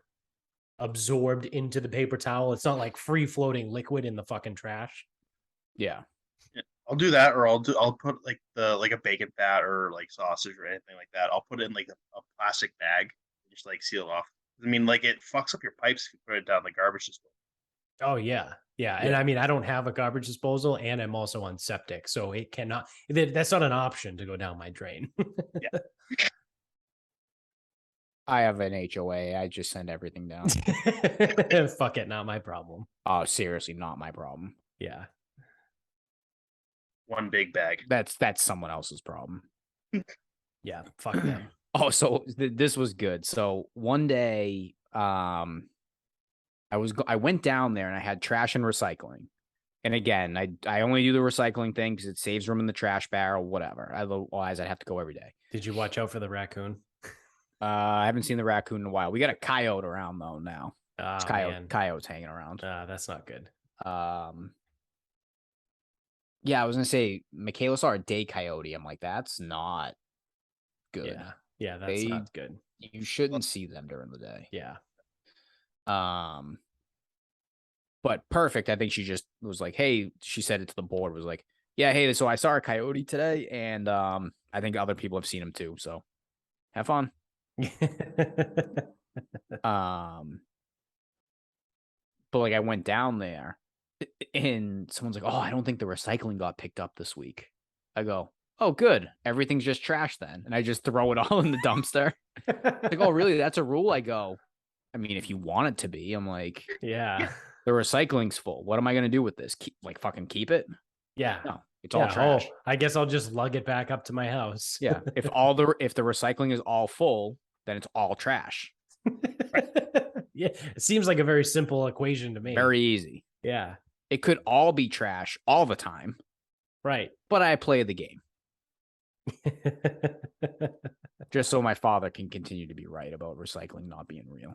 absorbed into the paper towel. It's not like free floating liquid in the fucking trash. Yeah. I'll do that, or I'll put like a bacon fat or like sausage or anything like that. I'll put it in like a plastic bag, and just like seal it off. I mean, like it fucks up your pipes if you put it down the garbage disposal. Oh yeah. And I mean, I don't have a garbage disposal, and I'm also on septic, so it cannot. That's not an option to go down my drain. Yeah. I have an HOA. I just send everything down. Fuck it, not my problem. Oh, seriously, not my problem. Yeah. One big bag. That's someone else's problem. Yeah, fuck them. Oh, so this was good. So one day, I went down there and I had trash and recycling. And again, I only do the recycling thing because it saves room in the trash barrel, whatever. Otherwise, I'd have to go every day. Did you watch out for the raccoon? I haven't seen the raccoon in a while. We got a coyote around though now. Coyotes hanging around. That's not good. Yeah, I was gonna say Michaela saw a day coyote. I'm like, that's not good. Yeah, that's not good. You shouldn't see them during the day. Yeah. But perfect. I think she just was like, hey, she said it to the board, was like, yeah, hey, so I saw a coyote today, and I think other people have seen him too. So have fun. But like I went down there and someone's like, oh, I don't think the recycling got picked up this week. I go, oh, good. Everything's just trash then. And I just throw it all in the dumpster. Like, oh, really? That's a rule? I go, I mean, if you want it to be, I'm like, yeah, the recycling's full. What am I going to do with this? Fucking keep it? Yeah. No, it's all trash. Oh, I guess I'll just lug it back up to my house. Yeah. If the recycling is all full, then it's all trash. Yeah. It seems like a very simple equation to me. Very easy. Yeah. It could all be trash all the time. Right. But I play the game. Just so my father can continue to be right about recycling not being real.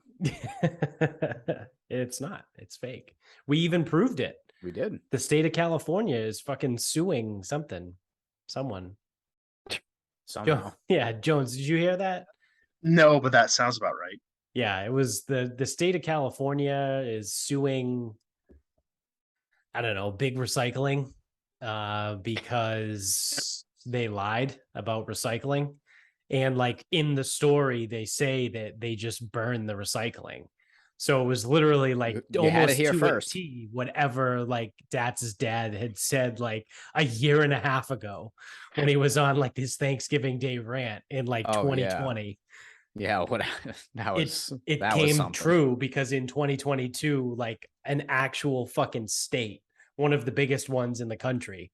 It's not. It's fake. We even proved it. We did. The state of California is fucking suing someone. Somehow. Yeah, Jones, did you hear that? No, but that sounds about right. Yeah, it was the state of California is suing, I don't know, big recycling because they lied about recycling. And like in the story, they say that they just burned the recycling. So it was literally like almost here to first. a T, whatever like Datz's dad had said like a year and a half ago when he was on like his Thanksgiving Day rant in like 2020. Yeah, it came true because in 2022, like an actual fucking state, one of the biggest ones in the country,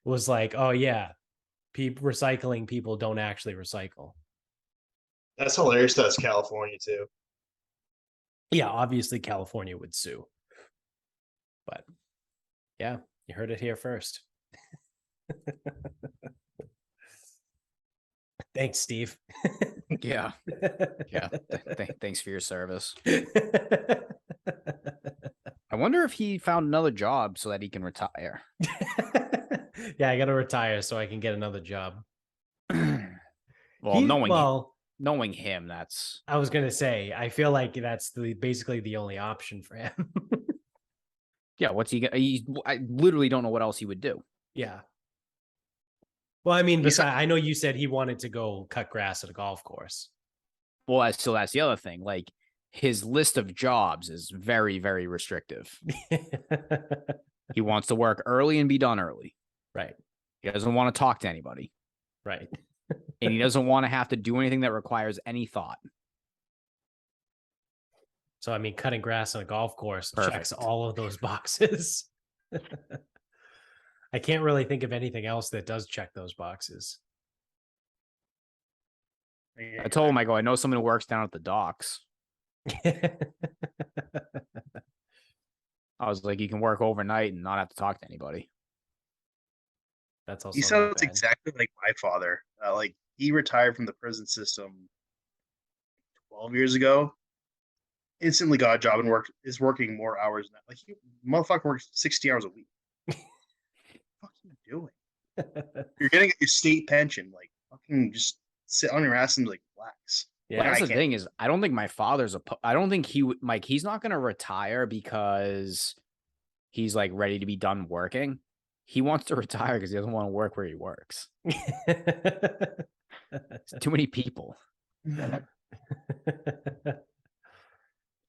was like, oh yeah, recycling people don't actually recycle. That's hilarious. That's California too. Yeah, obviously California would sue. But yeah, you heard it here first. Thanks, Steve. Yeah. Yeah. Thanks for your service. I wonder if he found another job so that he can retire. Yeah, I got to retire so I can get another job. Well, knowing him, that's. I was gonna say, I feel like that's basically the only option for him. Yeah, what's he? I literally don't know what else he would do. Yeah. Well, I mean, I know you said he wanted to go cut grass at a golf course. Well, that's the other thing. Like, his list of jobs is very, very restrictive. He wants to work early and be done early. Right. He doesn't want to talk to anybody. Right. And he doesn't want to have to do anything that requires any thought. So, I mean, cutting grass on a golf course checks all of those boxes. I can't really think of anything else that does check those boxes. I told him, I know someone who works down at the docks. I was like, you can work overnight and not have to talk to anybody. That's also. He sounds exactly like my father. Like, he retired from the prison system 12 years ago. Instantly got a job and is working more hours now. Like, motherfucker works 60 hours a week. What the fuck are you doing? You're getting your state pension. Like, fucking just sit on your ass and like relax. Yeah, that's the thing is, I don't think my father's I don't think he would, like, he's not going to retire because he's like ready to be done working. He wants to retire because he doesn't want to work where he works. Too many people.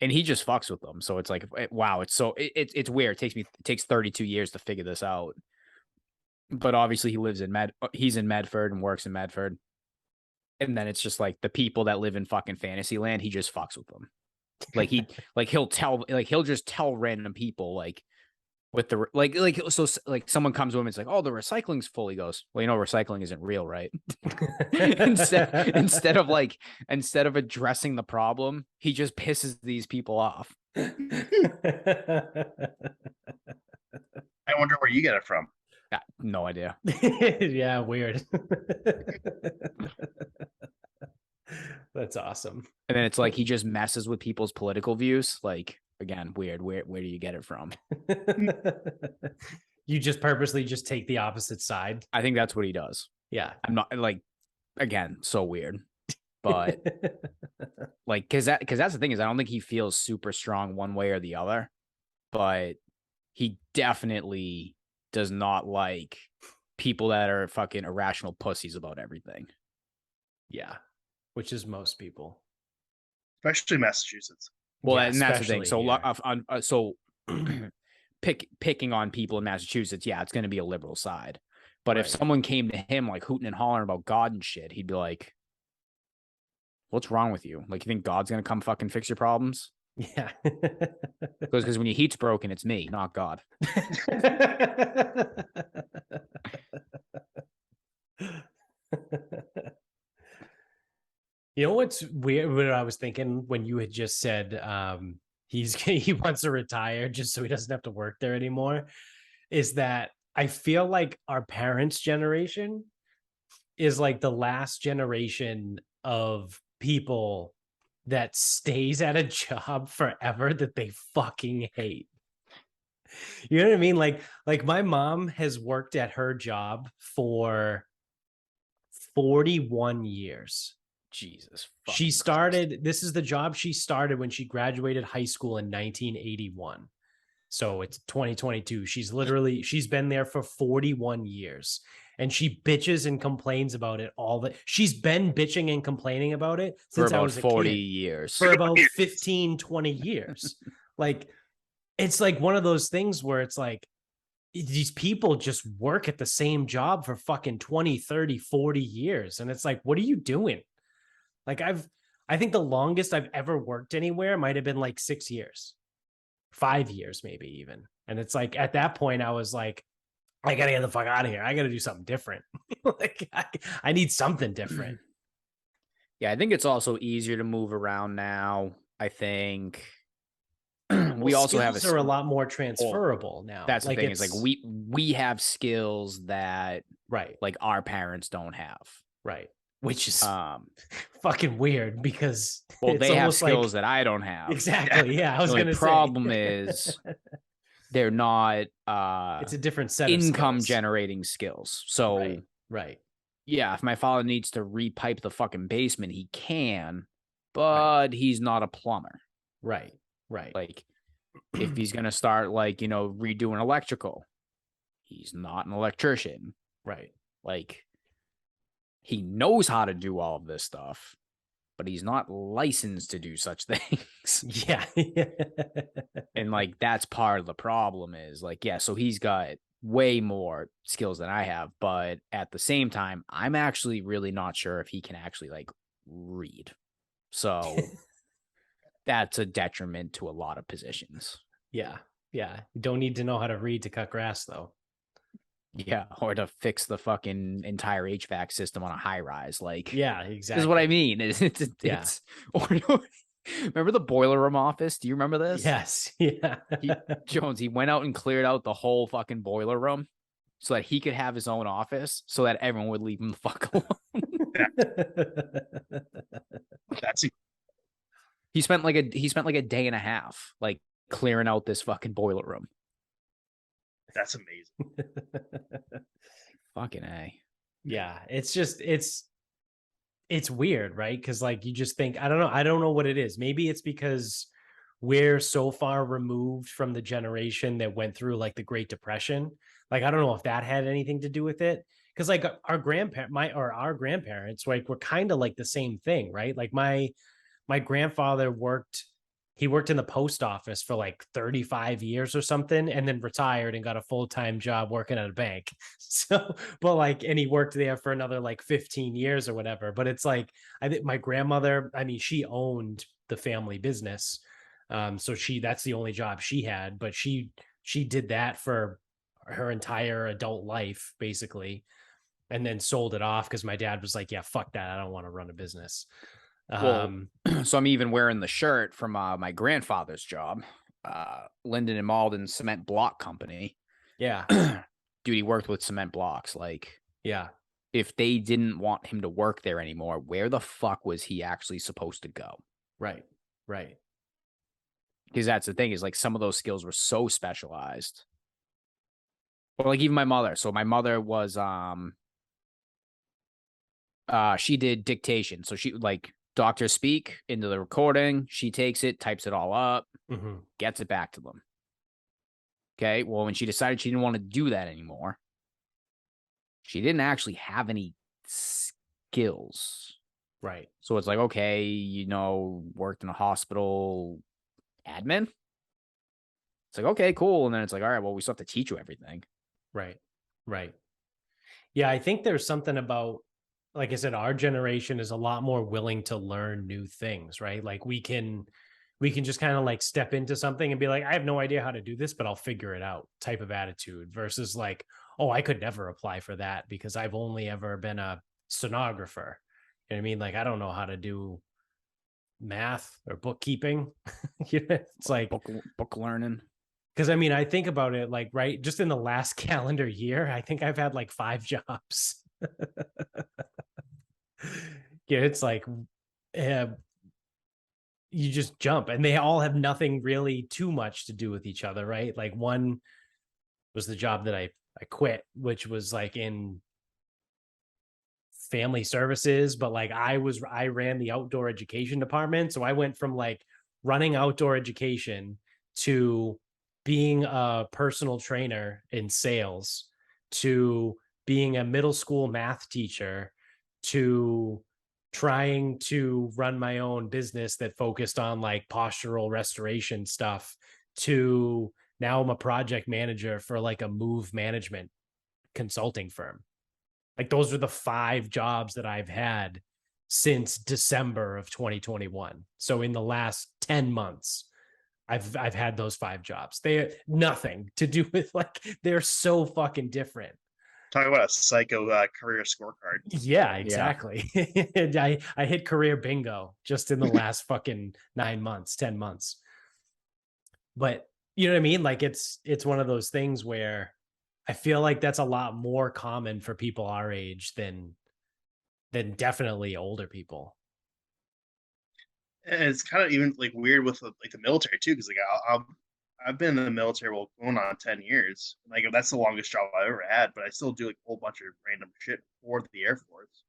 And he just fucks with them. So it's like, wow, it's it's weird. It takes 32 years to figure this out. But obviously he's in Medford and works in Medford. And then it's just like the people that live in fucking fantasy land, he just fucks with them. Like he'll just tell random people like with the so like someone comes to him and it's like, oh, the recycling's full. He goes, well, recycling isn't real, right? instead of addressing the problem, he just pisses these people off. I wonder where you get it from. Yeah, no idea. Yeah, weird. That's awesome. And then it's like he just messes with people's political views. Like, again, weird. Where do you get it from? You just purposely just take the opposite side. I think that's what he does. Yeah. I'm not like, again, so weird. But like, because that's the thing is I don't think he feels super strong one way or the other. But he definitely does not like people that are fucking irrational pussies about everything. Yeah. Which is most people. Especially Massachusetts. Well, yeah, and that's the thing. So, picking on people in Massachusetts, yeah, it's going to be a liberal side. But if someone came to him like hooting and hollering about God and shit, he'd be like, what's wrong with you? Like, you think God's going to come fucking fix your problems? Yeah. Because when your heat's broken, it's me, not God. You know what's weird? What I was thinking when you had just said he wants to retire just so he doesn't have to work there anymore, is that I feel like our parents' generation is like the last generation of people that stays at a job forever that they fucking hate. You know what I mean? Like my mom has worked at her job for 41 years. Jesus. She started, this is the job she started when she graduated high school in 1981. So it's 2022. She's been there for 41 years. And she bitches and complains about it she's been bitching and complaining about it since I was a 40 kid, years. For about 15, 20 years. Like, it's like one of those things where it's like, these people just work at the same job for fucking 20, 30, 40 years. And it's like, what are you doing? Like, I think the longest I've ever worked anywhere might have been like 6 years, 5 years, maybe even. And it's like, at that point, I was like, I got to get the fuck out of here. I got to do something different. Like, I need something different. Yeah, I think it's also easier to move around now. I think we also have a lot more transferable now. That's the thing is like we have skills that right, like our parents don't have. Right. which is fucking weird because they have skills that I don't have. Exactly. Yeah, I was going to say. The problem is they're not it's a different set income of skills. generating skills. So right. Yeah, if my father needs to repipe the fucking basement, he can, but he's not a plumber. Right. Like if he's going to start redoing electrical, he's not an electrician. Right. Like he knows how to do all of this stuff, but he's not licensed to do such things. Yeah. And that's part of the problem is so he's got way more skills than I have, but at the same time, I'm actually really not sure if he can actually read. So that's a detriment to a lot of positions. Yeah. You don't need to know how to read to cut grass though. Yeah, or to fix the fucking entire HVAC system on a high rise. Yeah, exactly. This is what I mean. It's remember the boiler room office? Do you remember this? Yes. Yeah. He went out and cleared out the whole fucking boiler room so that he could have his own office so that everyone would leave him the fuck alone. He spent like a day and a half clearing out this fucking boiler room. That's amazing. Fucking A. Yeah, it's just it's weird, right? Because you just think, I don't know what it is. Maybe it's because we're so far removed from the generation that went through the Great Depression. I don't know if that had anything to do with it. Because our grandparents were kind of the same thing, right? My grandfather worked in the post office for 35 years or something, and then retired and got a full-time job working at a bank. So, but and he worked there for another 15 years or whatever. But it's I think my grandmother, she owned the family business. So that's the only job she had, but she did that for her entire adult life, basically. And then sold it off because my dad was yeah, fuck that. I don't want to run a business. So I'm even wearing the shirt from my grandfather's job, Linden and Malden Cement Block Company. Yeah. Dude, he worked with cement blocks. Yeah. If they didn't want him to work there anymore, where the fuck was he actually supposed to go? Right. Because that's the thing is some of those skills were so specialized. Or even my mother. So my mother was she did dictation. So she doctors speak into the recording. She takes it, types it all up, gets it back to them. Okay. Well, when she decided she didn't want to do that anymore, she didn't actually have any skills. Right. So it's okay, worked in a hospital admin. It's okay, cool. And then it's all right, well, we still have to teach you everything. Right. Yeah. I think there's something about, like I said, our generation is a lot more willing to learn new things, right? We can just kind of step into something and be I have no idea how to do this, but I'll figure it out type of attitude versus oh, I could never apply for that because I've only ever been a stenographer. You know what I mean? I don't know how to do math or bookkeeping. It's book learning. Because I think about it right, just in the last calendar year, I think I've had 5 jobs. Yeah, it's you just jump and they all have nothing really too much to do with each other, right? One was the job that I quit, which was in family services, but I ran the outdoor education department. So I went from running outdoor education to being a personal trainer in sales to being a middle school math teacher to trying to run my own business that focused on postural restoration stuff to now I'm a project manager for a move management consulting firm. Those are the 5 jobs that I've had since December of 2021. So in the last 10 months, I've had those 5 jobs. They have nothing to do with they're so fucking different. Talking about a psycho career scorecard. Yeah, exactly. Yeah. I hit career bingo just in the last fucking 9 months, 10 months. But you know what I mean? It's one of those things where I feel that's a lot more common for people our age than then definitely older people. And it's kind of even like weird with like the military too, because like I've been in the military going on 10 years. Like that's the longest job I ever had, but I still do like a whole bunch of random shit for the Air Force.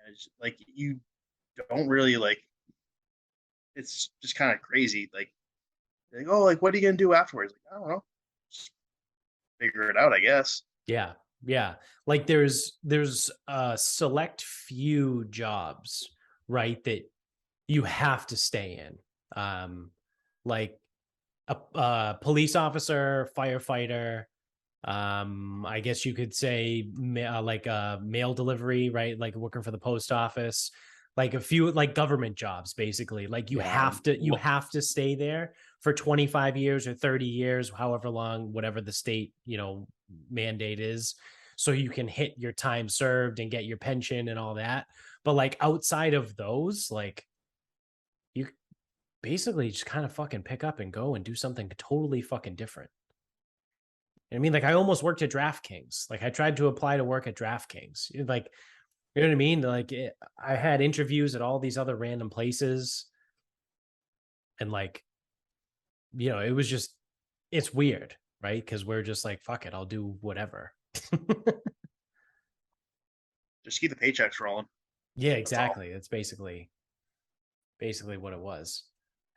And it's like you don't really like. It's just kind of crazy. Like, oh, like what are you gonna do afterwards? Like I don't know, just figure it out, I guess. Yeah. Yeah. Like there's a select few jobs, right, that you have to stay in. Like a police officer, firefighter, I guess you could say like a mail delivery, right? Like working for the post office, like a few like government jobs, basically. Like you have to stay there for 25 years or 30 years, however long, whatever the state, mandate is. So you can hit your time served and get your pension and all that. But like outside of those, like you basically just kind of fucking pick up and go and do something totally fucking different. I mean, like I almost worked at DraftKings. Like I tried to apply to work at DraftKings. Like, you know what I mean? Like I had interviews at all these other random places. And like, it was just, it's weird, right? Because we're just like, fuck it, I'll do whatever. Just keep the paychecks rolling. Yeah, exactly. That's basically what it was.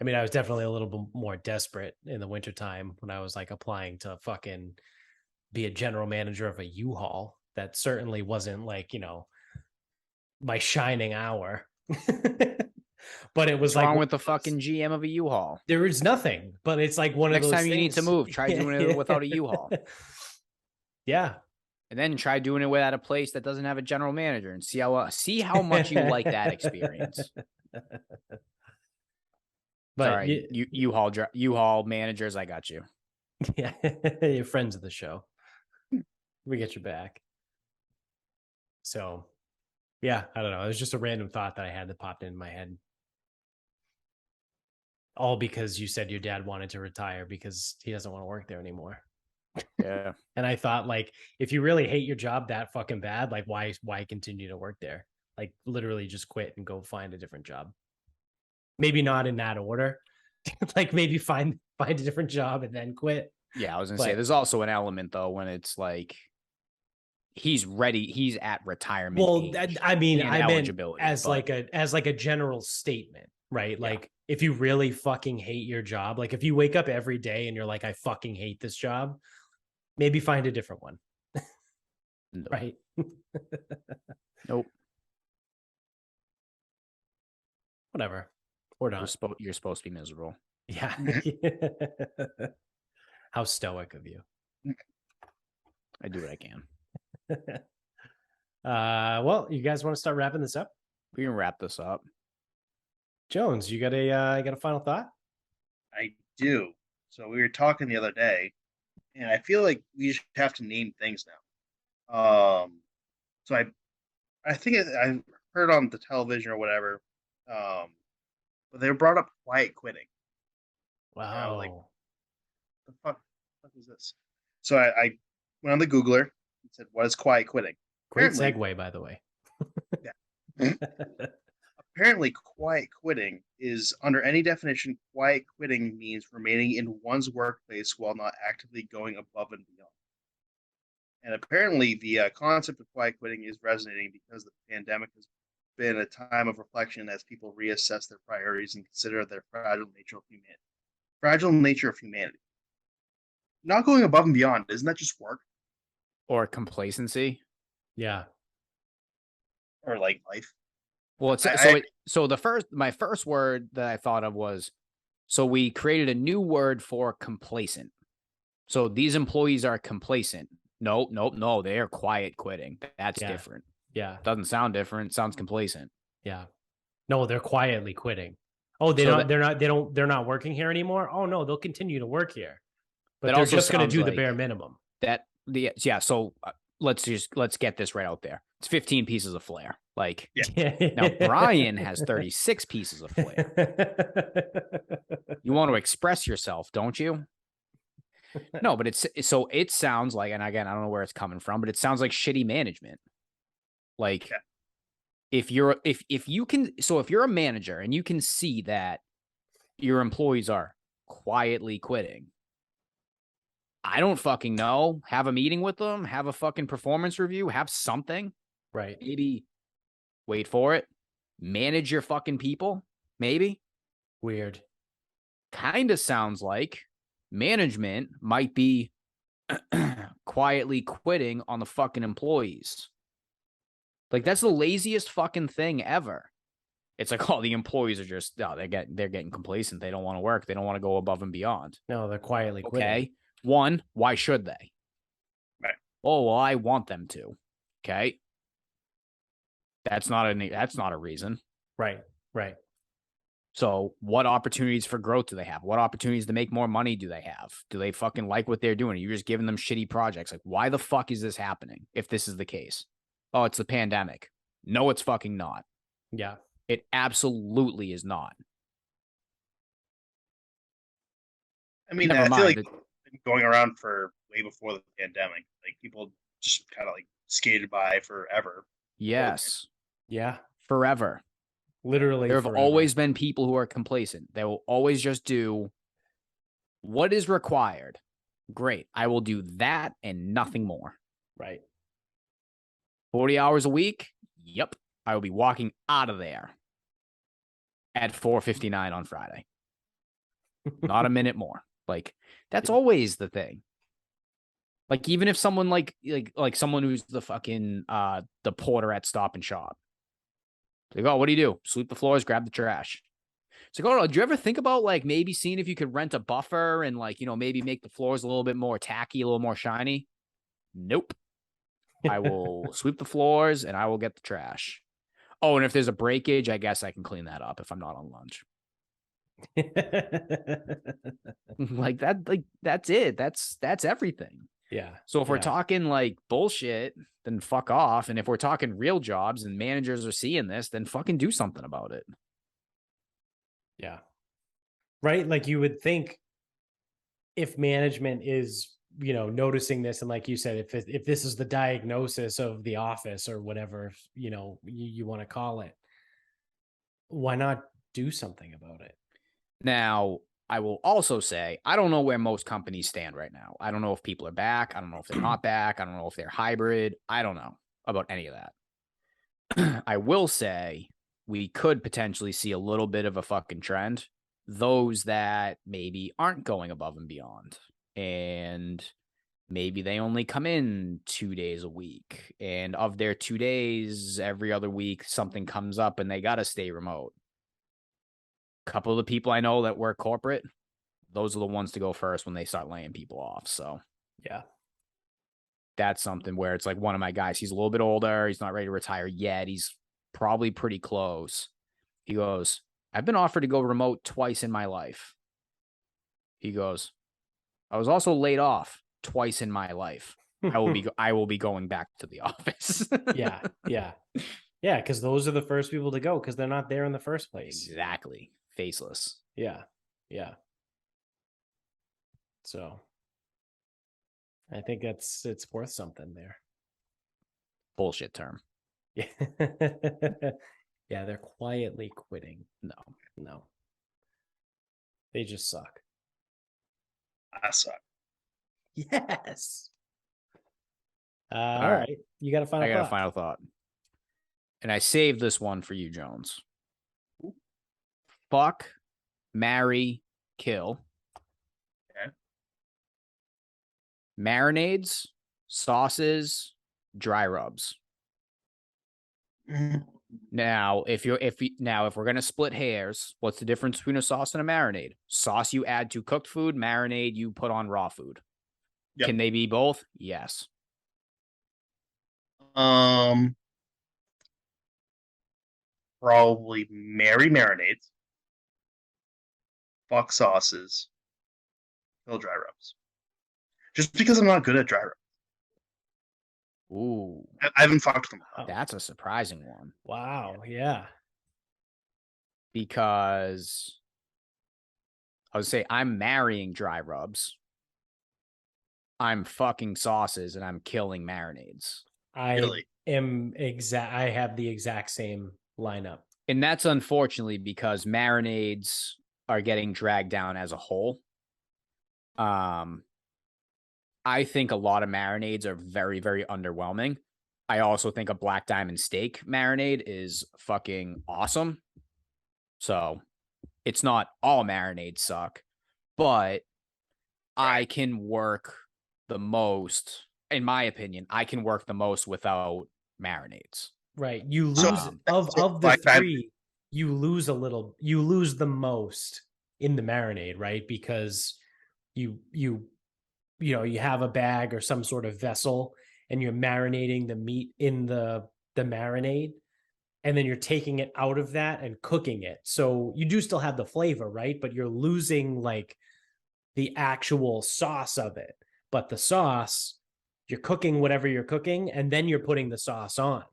I mean, I was definitely a little bit more desperate in the wintertime when I was like applying to fucking be a general manager of a U-Haul. That certainly wasn't like, my shining hour. But it was What's wrong with the fucking GM of a U-Haul? There is nothing, but it's like one of those things. Next time you need to move, try doing it without a U-Haul. Yeah. And then try doing it without a place that doesn't have a general manager and see how much you like that experience. But sorry, U-Haul managers, I got you. Yeah, you're friends of the show. We get your back. So, yeah, I don't know. It was just a random thought that I had that popped into my head. All because you said your dad wanted to retire because he doesn't want to work there anymore. Yeah. And I thought, like, if you really hate your job that fucking bad, like, why continue to work there? Like, literally just quit and go find a different job. Maybe not in that order. Like, maybe find a different job and then quit. Yeah, I was gonna say there's also an element though when it's like he's ready, he's at retirement. Well, I mean, I meant as but... like a general statement, right? Yeah. Like if you really fucking hate your job, like if you wake up every day and you're like, I fucking hate this job, maybe find a different one. Nope. Right? Nope. Whatever. Or not. You're supposed to be miserable. Yeah. How stoic of you. I do what I can. Well, you guys want to start wrapping this up? We can wrap this up. Jones, you got a final thought? I do. So we were talking the other day, and I feel like we just have to name things now. So I think I heard on the television or whatever, but they brought up quiet quitting. Wow. Like, the fuck is this? So I went on the Googler and said, what is quiet quitting? Great segue, by the way. Yeah. Apparently, quiet quitting is, under any definition, quiet quitting means remaining in one's workplace while not actively going above and beyond. And apparently, the concept of quiet quitting is resonating because the pandemic has been a time of reflection as people reassess their priorities and consider their fragile nature of humanity. Not going above and beyond, isn't that just work? Or complacency? Yeah. Or like life. Well, it's my first word that I thought of was, so we created a new word for complacent. So these employees are complacent. No, they are quiet quitting. That's different. Yeah. Doesn't sound different. Sounds complacent. Yeah. No, they're quietly quitting. Oh, they're not working here anymore. Oh no, they'll continue to work here. But they're just going to do the bare minimum. So let's get this right out there. It's 15 pieces of flair. Like, now Brian has 36 pieces of flair. You want to express yourself, don't you? No, but it sounds like, and again, I don't know where it's coming from, but it sounds like shitty management. Like, if you're a manager and you can see that your employees are quietly quitting, I don't fucking know. Have a meeting with them, have a fucking performance review, have something. Right. Maybe wait for it. Manage your fucking people, maybe. Weird. Kind of sounds like management might be quietly quitting on the fucking employees. Like, that's the laziest fucking thing ever. It's like, oh, the employees are just, they're getting complacent. They don't want to work. They don't want to go above and beyond. No, they're quietly quitting. Okay. One, why should they? Right. Oh, well, I want them to. Okay. That's not a reason. Right. So what opportunities for growth do they have? What opportunities to make more money do they have? Do they fucking like what they're doing? You're just giving them shitty projects. Like, why the fuck is this happening if this is the case? Oh, it's the pandemic. No, it's fucking not. Yeah. It absolutely is not. I mean, I feel like going around for way before the pandemic, like people just kind of like skated by forever. Yes. Yeah. Forever. Literally. There have always been people who are complacent. They will always just do what is required. Great. I will do that and nothing more. Right. 40 hours a week. Yep. I will be walking out of there at 4:59 on Friday. Not a minute more. Like, that's always the thing. Like, even if someone like someone who's the fucking the porter at Stop and Shop. Like, oh, what do you do? Sweep the floors, grab the trash. It's like, oh, do you ever think about like maybe seeing if you could rent a buffer and like, maybe make the floors a little bit more tacky, a little more shiny? Nope. I will sweep the floors and I will get the trash. Oh, and if there's a breakage, I guess I can clean that up if I'm not on lunch. Like that, like that's it. That's everything. Yeah. So if we're talking like bullshit, then fuck off. And if we're talking real jobs and managers are seeing this, then fucking do something about it. Yeah. Right. Like you would think if management is, noticing this, and like you said, if this is the diagnosis of the office or whatever, you want to call it, why not do something about it? Now, I will also say, I don't know where most companies stand right now. I don't know if people are back. I don't know if they're not back. I don't know if they're hybrid. I don't know about any of that. I will say we could potentially see a little bit of a fucking trend. Those that maybe aren't going above and beyond. And maybe they only come in 2 days a week. And of their 2 days, every other week, something comes up and they got to stay remote. Couple of the people I know that work corporate, those are the ones to go first when they start laying people off. So yeah, that's something where it's like one of my guys, he's a little bit older. He's not ready to retire yet. He's probably pretty close. He goes, I've been offered to go remote twice in my life. He goes, I was also laid off twice in my life. I will be going back to the office. Yeah. Because those are the first people to go because they're not there in the first place. Exactly. Faceless. Yeah. So I think it's worth something there. Bullshit term. Yeah. Yeah, they're quietly quitting. No. They just suck. I suck. Yes. All right. You got a final thought? I got a final thought. And I saved this one for you, Jones. Fuck, marry, kill. Okay. Marinades, sauces, dry rubs. Now, if we're gonna split hairs, what's the difference between a sauce and a marinade? Sauce you add to cooked food, marinade you put on raw food. Yep. Can they be both? Yes. Probably marry marinades, fuck sauces, kill dry rubs. Just because I'm not good at dry rubs. Ooh. I haven't fucked them. That's a surprising one. Wow. Yeah. Because I would say I'm marrying dry rubs. I'm fucking sauces and I'm killing marinades. I have the exact same lineup. And that's unfortunately because marinades are getting dragged down as a whole. I think a lot of marinades are very, very underwhelming. I also think a black diamond steak marinade is fucking awesome. So it's not all marinades suck, but I can work the most, in my opinion, I can work the most without marinades. Right. You lose of the three, you lose the most in the marinade, right? Because you have a bag or some sort of vessel and you're marinating the meat in the marinade, and then you're taking it out of that and cooking it. So you do still have the flavor, right? But you're losing like the actual sauce of it. But the sauce, you're cooking whatever you're cooking, and then you're putting the sauce on.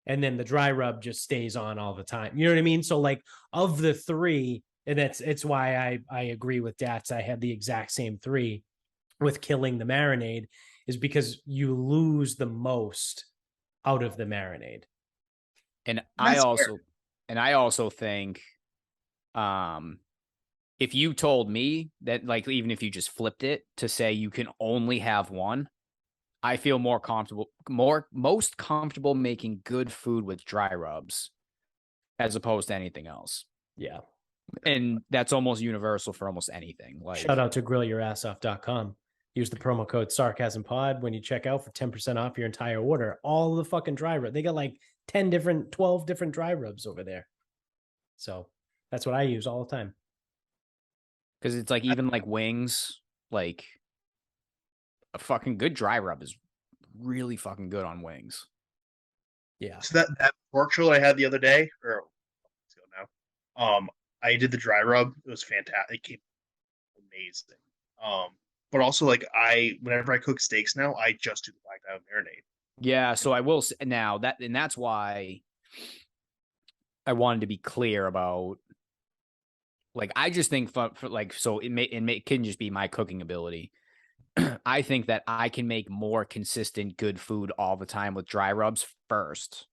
And then the dry rub just stays on all the time. You know what I mean? So like of the three, and it's why I agree with Dats. I had the exact same three with killing the marinade, is because you lose the most out of the marinade. And I also think if you told me that, like, even if you just flipped it to say you can only have one, I feel most comfortable making good food with dry rubs as opposed to anything else. Yeah. And that's almost universal for almost anything. Like, shout out to grillyourassoff.com. Use the promo code SarcasmPod when you check out for 10% off your entire order. All the fucking dry rub. They got like 12 different dry rubs over there. So that's what I use all the time. Because it's like, even like wings, like a fucking good dry rub is really fucking good on wings. Yeah. So that pork show I had the other day, or now, I did the dry rub. It was fantastic. It came amazing. But also like whenever I cook steaks now, I just do the black diamond marinade. Yeah, so I will say now that's why I wanted to be clear about, like, I just think for like, so it can just be my cooking ability. I think that I can make more consistent good food all the time with dry rubs first.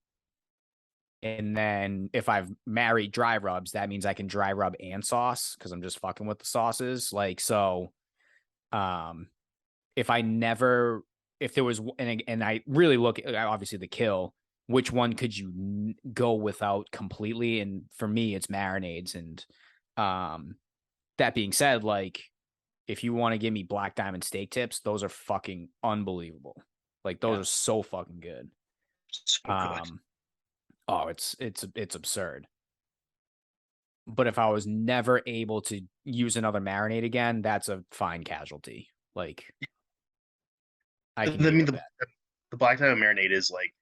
And then if I've married dry rubs, that means I can dry rub and sauce because I'm just fucking with the sauces. Like, so if there was, and I really look at, obviously, the kill, which one could you go without completely? And for me, it's marinades. And that being said, like, if you want to give me black diamond steak tips, those are fucking unbelievable. Like, those are so fucking good. So good. Oh, it's absurd. But if I was never able to use another marinade again, that's a fine casualty. Like, the black diamond marinade is like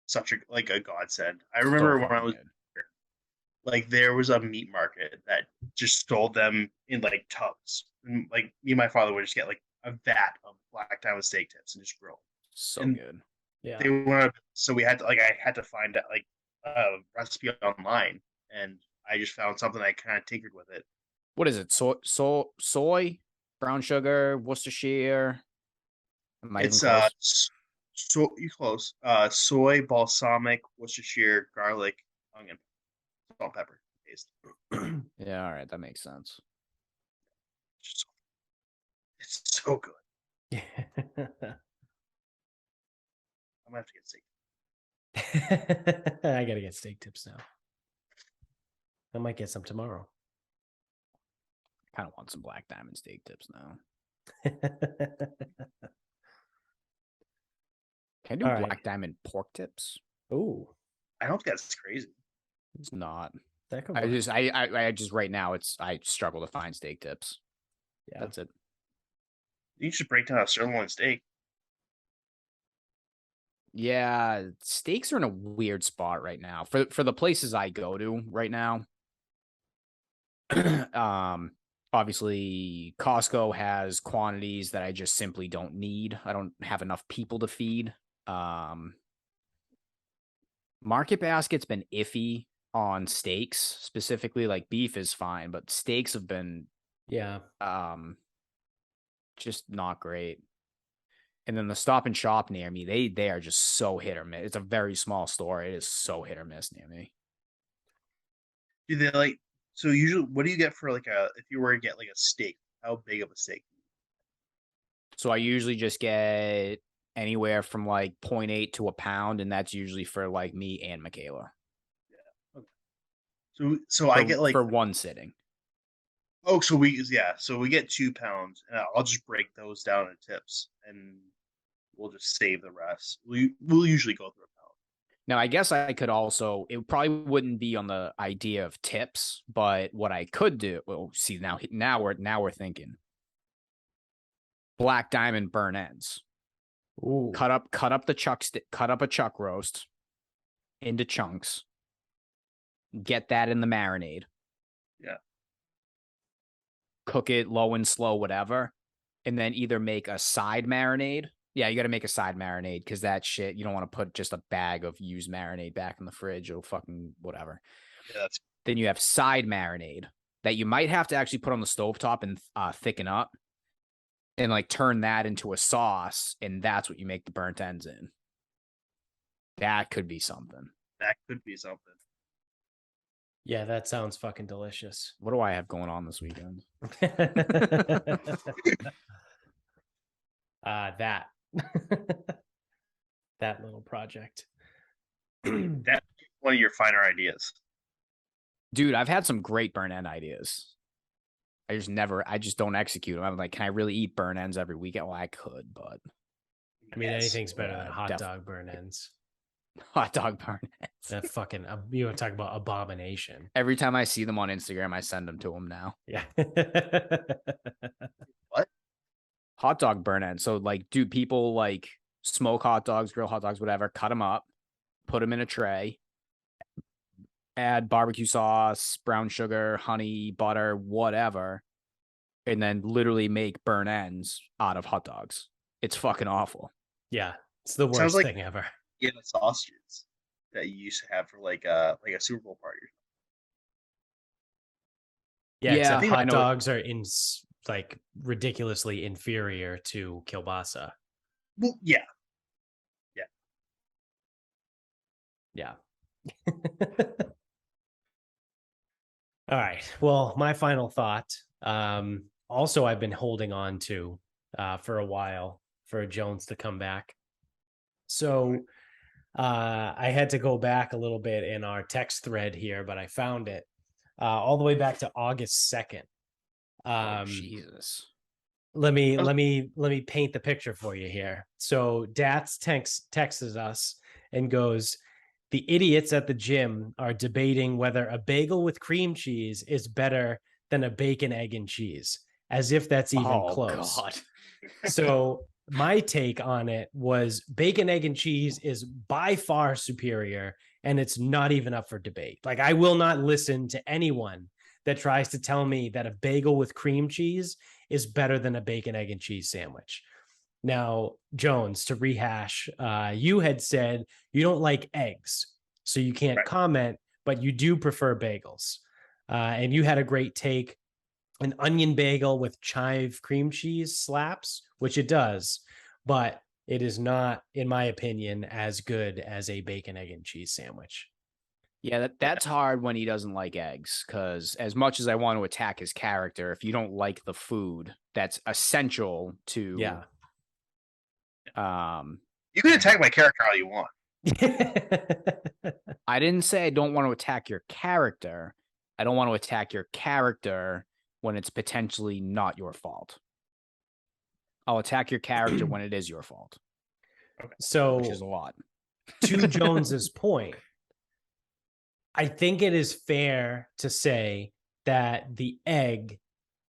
such a godsend. I remember when I was like, there was a meat market that just sold them in like tubs, and like me and my father would just get like a vat of black diamond steak tips and just grill. So good. Yeah. They were, so we had to I had to find out like a recipe online, and I just found something I kind of tinkered with it. What is it? Soy, brown sugar, Worcestershire. It's so you close. Soy, balsamic, Worcestershire, garlic, onion, salt, pepper paste. Yeah, all right, that makes sense. It's so good. Yeah. I'm gonna have to get steak. I gotta get steak tips now. I might get some tomorrow. I kind of want some black diamond steak tips now. Can I do black diamond pork tips? Oh, I don't think that's crazy. It's not. I just right now I struggle to find steak tips. Yeah, that's it. You should break down a sirloin steak. Yeah, steaks are in a weird spot right now for the places I go to right now. Obviously, Costco has quantities that I just simply don't need. I don't have enough people to feed. Market Basket's been iffy on steaks, specifically. Like, beef is fine, but steaks have been just not great. And then the Stop and Shop near me, they are just so hit or miss. It's a very small store. It is so hit or miss near me. Do they like? So usually, what do you get for like if you were to get like a steak? How big of a steak? So I usually just get anywhere from like 0.8 to a pound, and that's usually for like me and Michaela. Yeah. Okay. So I get like for one sitting. Oh, so we get 2 pounds, and I'll just break those down in tips, and we'll just save the rest. We'll usually go through a pound. Now, I guess I could also, it probably wouldn't be on the idea of tips, but what I could do, well, see, now we're thinking Black Diamond burn ends. Ooh. Cut up a chuck roast into chunks. Get that in the marinade. Yeah. Cook it low and slow, whatever, and then either make a side marinade. Yeah, you got to make a side marinade because that shit, you don't want to put just a bag of used marinade back in the fridge. It'll fucking whatever. Yeah, then you have side marinade that you might have to actually put on the stovetop and thicken up and like turn that into a sauce. And that's what you make the burnt ends in. That could be something. Yeah, that sounds fucking delicious. What do I have going on this weekend? That that little project. That's one of your finer ideas. Dude, I've had some great burn end ideas. I just don't execute them. I'm like, can I really eat burn ends every weekend? Well, I could, but I mean, anything's better than hot dog burn ends. Hot dog burn ends. That fucking, you want to talk about abomination. Every time I see them on Instagram, I send them to them now. Yeah. What? Hot dog burn ends. So like, dude, people like smoke hot dogs, grill hot dogs, whatever, cut them up, put them in a tray, add barbecue sauce, brown sugar, honey, butter, whatever, and then literally make burn ends out of hot dogs. It's fucking awful. Yeah. It's the worst thing ever. Yeah, the sausages that you used to have for like a Super Bowl party. Yeah, except hot dogs are like ridiculously inferior to kielbasa. Well, yeah. All right. Well, my final thought. Also, I've been holding on to for a while for Jones to come back. So I had to go back a little bit in our text thread here, but I found it all the way back to August 2nd. Jesus. Let me paint the picture for you here. So Dats texts us and goes, "The idiots at the gym are debating whether a bagel with cream cheese is better than a bacon, egg, and cheese, as if that's even close." God. So my take on it was bacon, egg, and cheese is by far superior, and it's not even up for debate. Like, I will not listen to anyone that tries to tell me that a bagel with cream cheese is better than a bacon, egg, and cheese sandwich. Now, Jones, to rehash, you had said you don't like eggs, so you can't comment, but you do prefer bagels. And you had a great take. An onion bagel with chive cream cheese slaps, which it does, but it is not, in my opinion, as good as a bacon, egg, and cheese sandwich. Yeah, that's hard when he doesn't like eggs, because as much as I want to attack his character, if you don't like the food that's essential to... Yeah. You can attack my character all you want. I didn't say I don't want to attack your character. I don't want to attack your character when it's potentially not your fault. I'll attack your character when it is your fault. So, which is a lot. To Jones's point, I think it is fair to say that the egg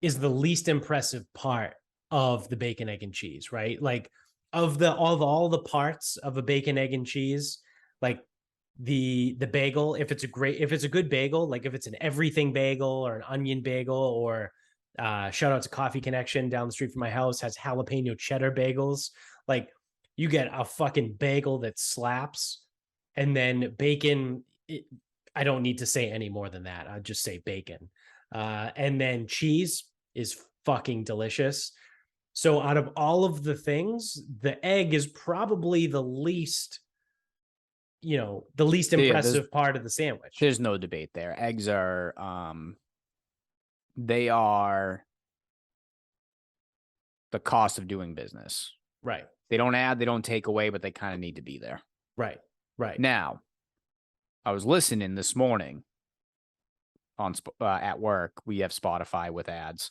is the least impressive part of the bacon, egg, and cheese, right? Like, of all the parts of a bacon, egg, and cheese, like the bagel, if it's a good bagel, like if it's an everything bagel or an onion bagel, or shout out to Coffee Connection down the street from my house, has jalapeno cheddar bagels. Like, you get a fucking bagel that slaps, and then bacon. I don't need to say any more than that. I'll just say bacon. And then cheese is fucking delicious. So out of all of the things, the egg is probably the least, impressive part of the sandwich. There's no debate there. Eggs are, they are the cost of doing business. Right. They don't add, they don't take away, but they kind of need to be there. Right. Right. Now, I was listening this morning on at work. We have Spotify with ads.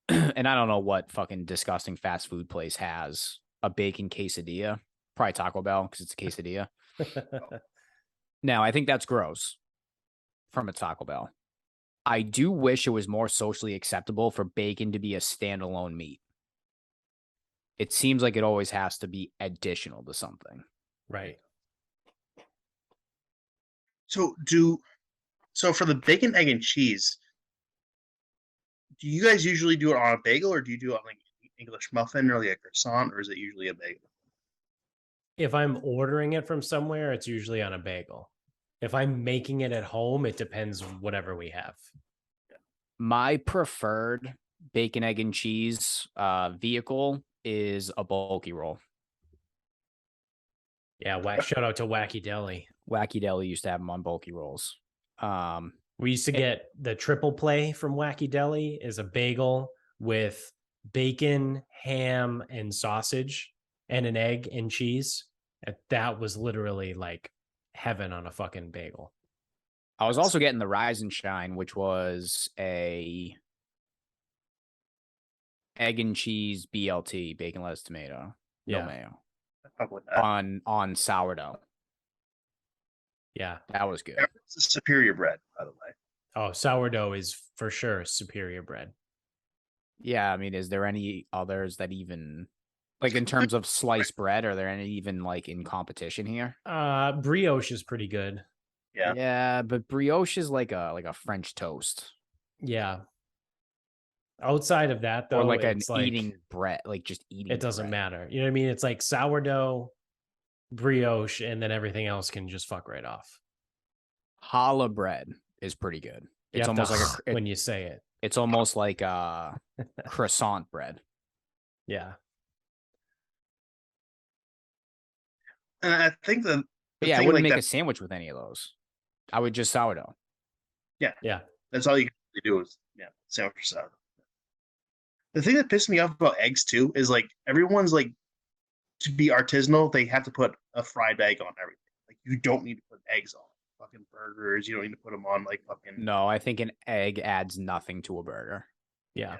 And I don't know what fucking disgusting fast food place has a bacon quesadilla. Probably Taco Bell because it's a quesadilla. Now, I think that's gross from a Taco Bell. I do wish it was more socially acceptable for bacon to be a standalone meat. It seems like it always has to be additional to something. Right. So for the bacon, egg, and cheese, do you guys usually do it on a bagel, or do you do it on like English muffin or like a croissant, or is it usually a bagel? If I'm ordering it from somewhere, it's usually on a bagel. If I'm making it at home, it depends whatever we have. My preferred bacon, egg, and cheese vehicle is a bulky roll. Yeah, shout out to Wacky Deli. Wacky Deli used to have them on bulky rolls. We used to get the triple play from Wacky Deli is a bagel with bacon, ham, and sausage and an egg and cheese. That was literally like heaven on a fucking bagel. I was also getting the Rise and Shine, which was a egg and cheese BLT, bacon, lettuce, tomato, no mayo, on sourdough. Yeah, that was good. It's a superior bread, by the way. Oh, sourdough is for sure superior bread. Yeah, I mean, is there any others that even, like, in terms of sliced bread, are there any even like in competition here? Brioche is pretty good. Yeah, but brioche is like a French toast. Yeah. Outside of that, though, or like an eating bread, like just eating. It doesn't matter. You know what I mean? It's like sourdough, brioche, and then everything else can just fuck right off. Challah bread is pretty good. It's almost like when you say it. It's almost like croissant bread. Yeah. And I think that. Yeah, I wouldn't make a sandwich with any of those. I would just sourdough. Yeah. Yeah. That's all you can really do is sandwich or sourdough. The thing that pissed me off about eggs too is like everyone's like, to be artisanal, they have to put a fried egg on everything. Like you don't need to put eggs on fucking burgers. You don't need to put them on like fucking. No, I think an egg adds nothing to a burger. Yeah.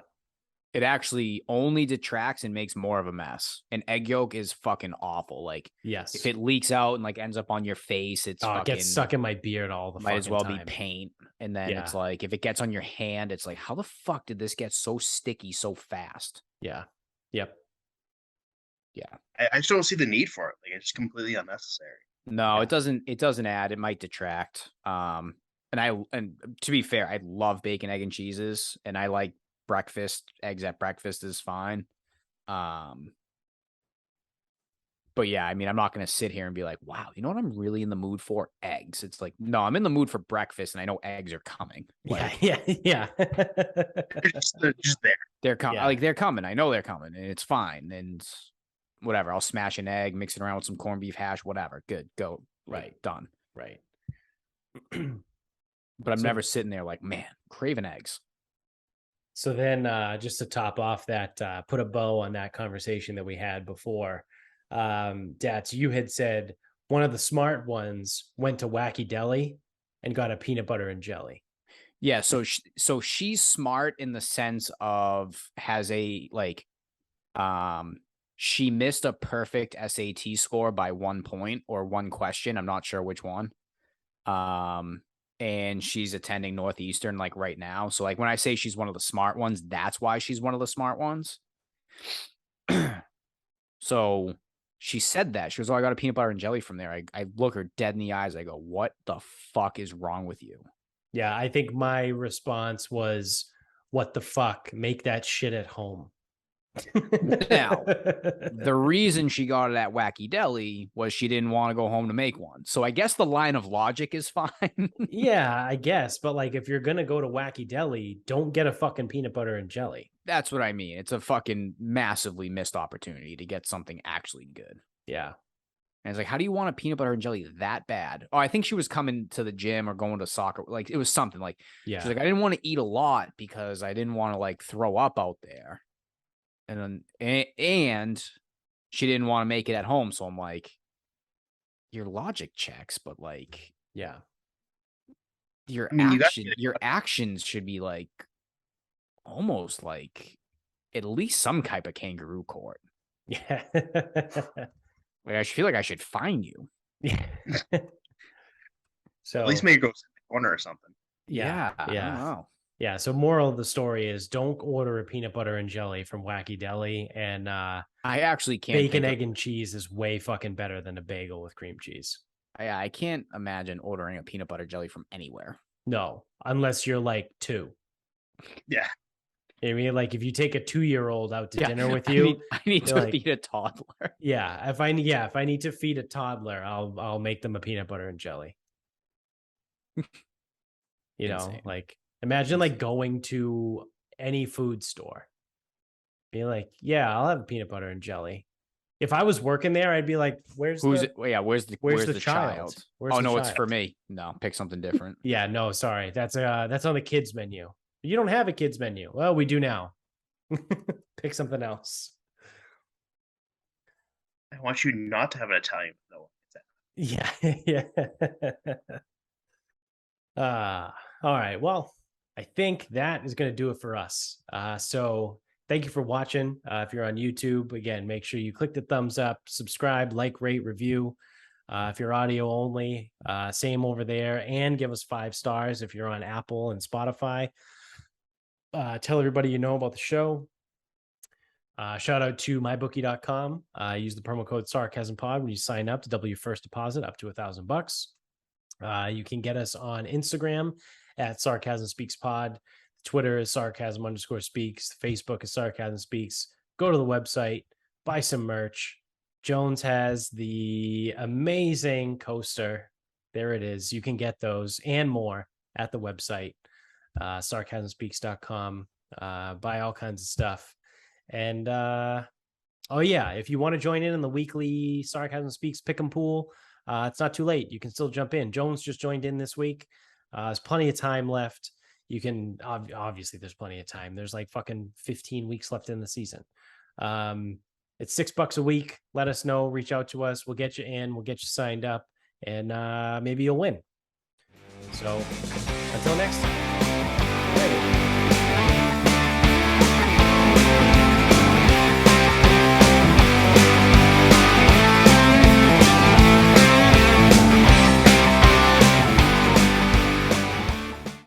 It actually only detracts and makes more of a mess. An egg yolk is fucking awful. Like, yes, if it leaks out and like ends up on your face, it's fucking, it gets stuck in my beard all the might as well time. Be paint. And then it's like, if it gets on your hand, it's like, how the fuck did this get so sticky so fast? Yeah. Yep. Yeah. I just don't see the need for it. Like, it's completely unnecessary. No, it doesn't add. It might detract. And to be fair, I love bacon, egg, and cheeses, and I like breakfast. Eggs at breakfast is fine. But yeah, I mean, I'm not going to sit here and be like, wow, you know what I'm really in the mood for? Eggs. It's like, no, I'm in the mood for breakfast and I know eggs are coming. Like, yeah. They're just there. They're coming. Like, they're coming. I know they're coming and it's fine. And whatever, I'll smash an egg, mix it around with some corned beef hash, whatever. Good, go. Right. Done. Right. But I'm never sitting there like, man, craving eggs. So then just to top off that, put a bow on that conversation that we had before, Dats, you had said one of the smart ones went to Wacky Deli and got a peanut butter and jelly. Yeah, so she's smart in the sense of has a like, she missed a perfect SAT score by 1 point or one question. I'm not sure which one. And she's attending Northeastern like right now. So like when I say she's one of the smart ones, that's why she's one of the smart ones. So she said that. She goes, oh, I got a peanut butter and jelly from there. I look her dead in the eyes. I go, what the fuck is wrong with you? Yeah, I think my response was, what the fuck? Make that shit at home. Now, the reason she got it at Wacky Deli was she didn't want to go home to make one. So I guess the line of logic is fine. Yeah, I guess. But like, if you're going to go to Wacky Deli, don't get a fucking peanut butter and jelly. That's what I mean. It's a fucking massively missed opportunity to get something actually good. Yeah. And it's like, how do you want a peanut butter and jelly that bad? Oh, I think she was coming to the gym or going to soccer. Like, it was something like, yeah. She's like, I didn't want to eat a lot because I didn't want to like throw up out there. And she didn't want to make it at home. So I'm like, your logic checks, but like, yeah, your actions should be like almost like at least some type of kangaroo court. Yeah. Like, I feel like I should fine you. Yeah. So at least maybe go sit in the corner or something. Yeah. I don't know. Yeah. So moral of the story is don't order a peanut butter and jelly from Wacky Deli. And I actually can't. Bacon, egg, and cheese is way fucking better than a bagel with cream cheese. I can't imagine ordering a peanut butter jelly from anywhere. No, unless you're like 2. Yeah. I mean, like if you take a 2-year-old out to dinner with you, I need to feed a toddler. Yeah, if I need to feed a toddler, I'll make them a peanut butter and jelly. You know, like imagine like going to any food store. Be like, yeah, I'll have a peanut butter and jelly. If I was working there, I'd be like, where's the child? It's for me. No, pick something different. Yeah, no, sorry. That's on the kids menu. You don't have a kids menu. Well, we do now. Pick something else. I want you not to have an Italian. No. Yeah. Yeah. All right. Well, I think that is going to do it for us. So thank you for watching. If you're on YouTube, again, make sure you click the thumbs up, subscribe, like, rate, review. If you're audio only, same over there, and give us 5 stars if you're on Apple and Spotify. Tell everybody you know about the show. Shout out to mybookie.com. Use the promo code SarcasmPod when you sign up to double your first deposit up to $1,000. You can get us on Instagram at Sarcasm Speaks Pod. Twitter is Sarcasm_speaks. Facebook is Sarcasm Speaks. Go to the website, buy some merch. Jones has the amazing coaster. There it is. You can get those and more at the website, sarcasmspeaks.com. Buy all kinds of stuff. And if you want to join in the weekly Sarcasm Speaks Pick'em Pool, it's not too late. You can still jump in. Jones just joined in this week. There's plenty of time left. You can obviously there's plenty of time. There's like fucking 15 weeks left in the season. It's $6 a week. Let us know. Reach out to us. We'll get you in. We'll get you signed up, and maybe you'll win. So until next time. Later.